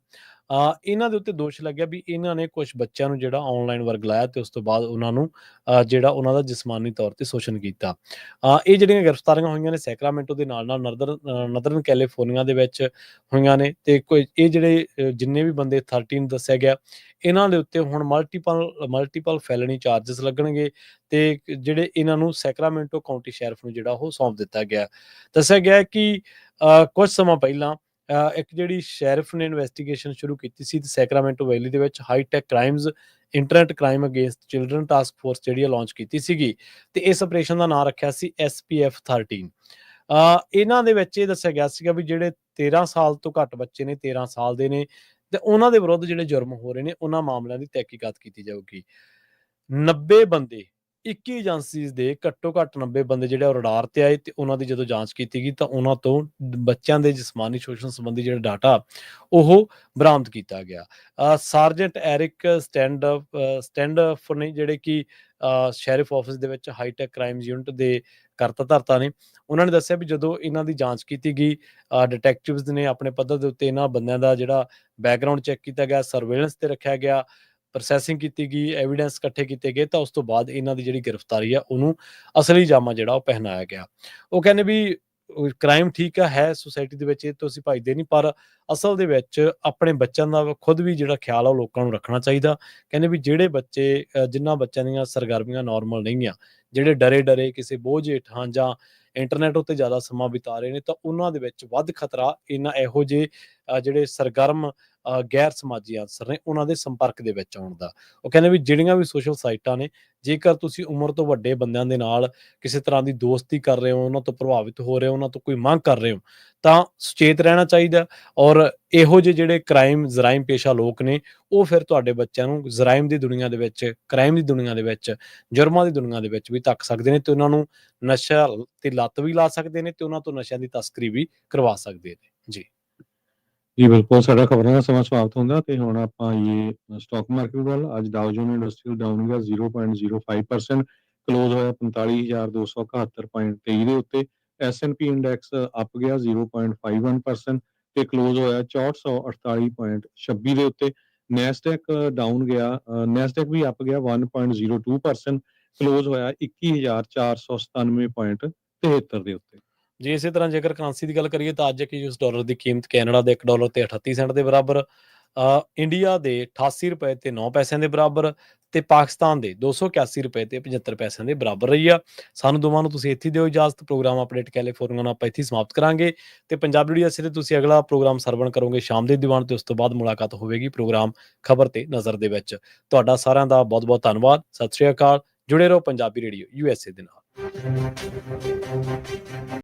ਇਹਨਾਂ ਦੇ ਉੱਤੇ ਦੋਸ਼ ਲੱਗਿਆ ਵੀ ਇਹਨਾਂ ਨੇ ਕੁਝ ਬੱਚਿਆਂ ਨੂੰ ਜਿਹੜਾ ਆਨਲਾਈਨ ਵਰਗਲਾਇਆ ਤੇ ਉਸ ਤੋਂ ਬਾਅਦ ਉਹਨਾਂ ਨੂੰ ਜਿਹੜਾ ਉਹਨਾਂ ਦਾ ਜਿਸਮਾਨੀ ਤੌਰ ਤੇ ਸ਼ੋਸ਼ਣ ਕੀਤਾ। ਇਹ ਜਿਹੜੀਆਂ ਗ੍ਰਿਫਤਾਰੀਆਂ ਹੋਈਆਂ ਨੇ ਸੈਕਰਾਮੈਂਟੋ ਦੇ ਨਾਲ ਨਦਰਨ ਕੈਲੀਫੋਰਨੀਆ ਦੇ ਵਿੱਚ ਹੋਈਆਂ ਨੇ, ਤੇ ਕੋਈ ਇਹ ਜਿਹੜੇ ਜਿੰਨੇ ਵੀ ਬੰਦੇ 13 ਦੱਸਿਆ ਗਿਆ, ਇਹਨਾਂ ਦੇ ਉੱਤੇ ਹੁਣ ਮਲਟੀਪਲ ਫੈਲਨੀ ਚਾਰਜਸ ਲੱਗਣਗੇ, ਤੇ ਜਿਹੜੇ ਇਹਨਾਂ ਨੂੰ ਸੈਕਰਾਮੈਂਟੋ ਕਾਉਂਟੀ ਸ਼ੈਰਿਫ ਨੂੰ ਜਿਹੜਾ ਉਹ ਸੌਂਪ ਦਿੱਤਾ ਗਿਆ। ਦੱਸਿਆ ਗਿਆ ਕਿ ਕੁਝ ਸਮਾਂ ਪਹਿਲਾਂ ਇੱਕ ਜਿਹੜੀ ਸ਼ੈਰਿਫ ਨੇ ਇਨਵੈਸਟੀਗੇਸ਼ਨ ਸ਼ੁਰੂ ਕੀਤੀ ਸੀ ਤੇ ਸੈਕਰਾਮੈਂਟੋ ਵੈਲੀ ਦੇ ਵਿੱਚ hi tech crimes internet crime against children task force ਜਿਹੜੀ ਲਾਂਚ ਕੀਤੀ ਸੀਗੀ, ਤੇ ਇਸ ਆਪਰੇਸ਼ਨ ਦਾ ਨਾਮ ਰੱਖਿਆ ਸੀ SPF 13। ਇਹਨਾਂ ਦੇ ਵਿੱਚ ਇਹ ਦੱਸਿਆ ਗਿਆ ਸੀਗਾ ਵੀ ਜਿਹੜੇ 13 ਸਾਲ ਤੋਂ ਘੱਟ ਬੱਚੇ ਨੇ, 13 ਸਾਲ ਦੇ ਨੇ, ਤੇ ਉਹਨਾਂ ਦੇ ਵਿਰੁੱਧ ਜਿਹੜੇ ਜੁਰਮ ਹੋ ਰਹੇ ਨੇ ਉਹਨਾਂ ਮਾਮਲਿਆਂ ਦੀ ਤਹਿਕੀਕਾਤ ਕੀਤੀ ਜਾਊਗੀ। 90 ਬੰਦੇ, 21 ਏਜੰਸੀਜ਼ ਦੇ ਘੱਟੋ ਘੱਟ 90 ਬੰਦੇ ਜਿਹੜੇ ਉਹ ਰਡਾਰ ਤੇ ਆਏ, ਤੇ ਉਹਨਾਂ ਦੀ ਜਦੋਂ ਜਾਂਚ ਕੀਤੀ ਗਈ ਤਾਂ ਉਹਨਾਂ ਤੋਂ ਬੱਚਿਆਂ ਦੇ ਜਿਸਮਾਨੀ ਸ਼ੋਸ਼ਣ ਸੰਬੰਧੀ ਜਿਹੜਾ ਡਾਟਾ ਉਹ ਬਰਾਮਦ ਕੀਤਾ ਗਿਆ। ਸਾਰਜੈਂਟ ਐਰਿਕ ਸਟੈਂਡਫੋਰ ਨੇ, ਜਿਹੜੇ ਕਿ ਸ਼ੈਰਿਫ ਆਫਿਸ ਦੇ ਵਿੱਚ ਹਾਈਟੈਕ ਕ੍ਰਾਈਮਸ ਯੂਨਿਟ ਦੇ ਕਰਤਾ ਧਰਤਾ ਨੇ, ਉਹਨਾਂ ਨੇ ਦੱਸਿਆ ਵੀ ਜਦੋਂ ਇਹਨਾਂ ਦੀ ਜਾਂਚ ਕੀਤੀ ਗਈ, ਡਿਟੈਕਟਿਵਸ ਨੇ ਆਪਣੇ ਪੱਧਰ ਦੇ ਉੱਤੇ ਇਹਨਾਂ ਬੰਦਿਆਂ ਦਾ ਜਿਹੜਾ ਬੈਕਗਰਾਉਂਡ ਚੈੱਕ ਕੀਤਾ ਗਿਆ, ਸਰਵੇਲੈਂਸ ਤੇ ਰੱਖਿਆ ਗਿਆ, ਪ੍ਰੋਸੈਸਿੰਗ ਕੀਤੀ ਗਈ, ਐਵੀਡੈਂਸ ਇਕੱਠੇ ਕੀਤੇ ਗਏ, ਤਾਂ ਉਸ ਤੋਂ ਬਾਅਦ ਇਹਨਾਂ ਦੀ ਜਿਹੜੀ ਗ੍ਰਿਫਤਾਰੀ ਆ ਉਹਨੂੰ ਅਸਲੀ ਜਾਮਾ ਜਿਹੜਾ ਉਹ ਪਹਿਨਾਇਆ ਗਿਆ। ਉਹ ਕਹਿੰਦੇ ਵੀ ਕ੍ਰਾਈਮ ਠੀਕ ਹੈ ਸੁਸਾਇਟੀ ਦੇ ਵਿੱਚ, ਇਹ ਤੋਂ ਅਸੀਂ ਭੱਜਦੇ ਨਹੀਂ, ਪਰ ਅਸਲ ਦੇ ਵਿੱਚ ਆਪਣੇ ਬੱਚਿਆਂ ਦਾ ਖੁਦ ਵੀ ਜਿਹੜਾ ਖਿਆਲ ਆ ਉਹ ਲੋਕਾਂ ਨੂੰ ਰੱਖਣਾ ਚਾਹੀਦਾ। ਕਹਿੰਦੇ ਵੀ ਜਿਹੜੇ ਬੱਚੇ ਜਿਨ੍ਹਾਂ ਬੱਚਿਆਂ ਦੀਆਂ ਸਰਗਰਮੀਆਂ ਨਾਰਮਲ ਨਹੀਂ ਆ, ਜਿਹੜੇ ਡਰੇ ਕਿਸੇ ਬੋਝ ਹੇਠ ਹਨ ਜਾਂ ਇੰਟਰਨੈਟ ਉੱਤੇ ਜ਼ਿਆਦਾ ਸਮਾਂ ਬਿਤਾ ਰਹੇ ਨੇ, ਤਾਂ ਉਹਨਾਂ ਦੇ ਵਿੱਚ ਵੱਧ ਖਤਰਾ ਇਹਨਾਂ ਇਹੋ ਜਿਹੇ ਜਿਹੜੇ ਸਰਗਰਮ ਗੈਰ ਸਮਾਜੀ ਅਨਸਰ ਨੇ ਉਹਨਾਂ ਦੇ ਸੰਪਰਕ ਦੇ ਵਿੱਚ ਆਉਣ ਦਾ। ਉਹ ਕਹਿੰਦੇ ਵੀ ਜਿਹੜੀਆਂ ਵੀ ਸੋਸ਼ਲ ਸਾਈਟਾਂ ਨੇ, ਜੇਕਰ ਤੁਸੀਂ ਉਮਰ ਤੋਂ ਵੱਡੇ ਬੰਦਿਆਂ ਦੇ ਨਾਲ ਕਿਸੇ ਤਰ੍ਹਾਂ ਦੀ ਦੋਸਤੀ ਕਰ ਰਹੇ ਹੋ, ਉਹਨਾਂ ਤੋਂ ਪ੍ਰਭਾਵਿਤ ਹੋ ਰਹੇ ਹੋ, ਉਹਨਾਂ ਤੋਂ ਕੋਈ ਮੰਗ ਕਰ ਰਹੇ ਹੋ, ਤਾਂ ਸੁਚੇਤ ਰਹਿਣਾ ਚਾਹੀਦਾ। ਔਰ ਇਹੋ ਜਿਹੇ ਜਿਹੜੇ ਜਰਾਇਮ ਪੇਸ਼ਾ ਲੋਕ ਨੇ, ਉਹ ਫਿਰ ਤੁਹਾਡੇ ਬੱਚਿਆਂ ਨੂੰ ਜਰਾਇਮ ਦੀ ਦੁਨੀਆ ਦੇ ਵਿੱਚ, ਕ੍ਰਾਈਮ ਦੀ ਦੁਨੀਆ ਦੇ ਵਿੱਚ, ਜੁਰਮਾਂ ਦੀ ਦੁਨੀਆ ਦੇ ਵਿੱਚ ਵੀ ਧੱਕ ਸਕਦੇ ਨੇ, ਤੇ ਉਹਨਾਂ ਨੂੰ ਨਸ਼ਾ ਤੇ ਲੱਤ ਵੀ ਲਾ ਸਕਦੇ ਨੇ, ਤੇ ਉਹਨਾਂ ਤੋਂ ਨਸ਼ਿਆਂ ਦੀ ਤਸਕਰੀ ਵੀ ਕਰਵਾ ਸਕਦੇ ਨੇ। ਜੀ। ਜੀ ਬਿਲਕੁਲ, ਸਾਡਾ ਖਬਰਾਂ ਦਾ ਸਮਾਂ ਸਮਾਪਤ ਹੁੰਦਾ ਤੇ ਹੁਣ ਆਪਾਂ ਇਹ ਸਟਾਕ ਮਾਰਕੀਟ ਵੱਲ। ਅੱਜ ਡਾਊ ਜੋਨ ਇੰਡਸਟਰੀਅਲ ਡਾਊਨ ਗਿਆ 0.05%, ਕਲੋਜ਼ ਹੋਇਆ 45,271.23 ਦੇ ਉੱਤੇ। S&P ਇੰਡੈਕਸ ਅਪ ਗਿਆ 0.51% ਤੇ ਕਲੋਜ਼ ਹੋਇਆ 6448.26 ਦੇ ਉੱਤੇ। ਨੈਸਡੈਕ ਡਾਊਨ ਗਿਆ, ਨੈਸਡੈਕ ਵੀ ਅਪ ਗਿਆ 1.02%, ਕਲੋਜ਼ ਹੋਇਆ 21,497.73 ਦੇ ਉੱਤੇ। ਜੀ, ਇਸੇ ਤਰ੍ਹਾਂ ਜੇਕਰ ਕਰੰਸੀ ਦੀ ਗੱਲ ਕਰੀਏ ਤਾਂ ਅੱਜ ਇੱਕ US ਡਾਲਰ ਦੀ ਕੀਮਤ ਕੈਨੇਡਾ ਦੇ $1 ਤੇ 38 ਸੈਂਟ ਦੇ ਬਰਾਬਰ, ਇੰਡੀਆ ਦੇ 88 ਰੁਪਏ ਤੇ 9 ਪੈਸਿਆਂ ਦੇ ਬਰਾਬਰ ਤੇ ਪਾਕਿਸਤਾਨ ਦੇ 281 ਰੁਪਏ ਤੇ 75 ਪੈਸਿਆਂ ਦੇ ਬਰਾਬਰ ਰਹੀ ਆ। ਸਾਨੂੰ ਦੋਵਾਂ ਨੂੰ ਤੁਸੀਂ ਇੱਥੇ ਦਿਓ ਇਜਾਜ਼ਤ। ਪ੍ਰੋਗਰਾਮ ਅਪਡੇਟ ਕੈਲੀਫੋਰਨੀਆ ਨੂੰ ਆਪਾਂ ਇੱਥੇ ਹੀ ਸਮਾਪਤ ਕਰਾਂਗੇ ਤੇ ਪੰਜਾਬੀ ਡੀਡੀਓ ਤੇ ਤੁਸੀਂ ਅਗਲਾ ਪ੍ਰੋਗਰਾਮ ਸਰਵਣ ਕਰੋਗੇ ਸ਼ਾਮ ਦੇ ਦੀਵਾਨ ਤੇ ਉਸ ਤੋਂ ਬਾਅਦ ਮੁਲਾਕਾਤ ਹੋਵੇਗੀ ਪ੍ਰੋਗਰਾਮ ਖਬਰ ਤੇ ਨਜ਼ਰ ਦੇ ਵਿੱਚ। ਤੁਹਾਡਾ ਸਾਰਿਆਂ ਦਾ ਬਹੁਤ ਬਹੁਤ ਧੰਨਵਾਦ। ਸਤਿ ਸ਼੍ਰੀ ਅਕਾਲ। ਜੁੜੇ ਰਹੋ ਪੰਜਾਬੀ ਰੇਡੀਓ USA ਦੇ ਨਾਲ।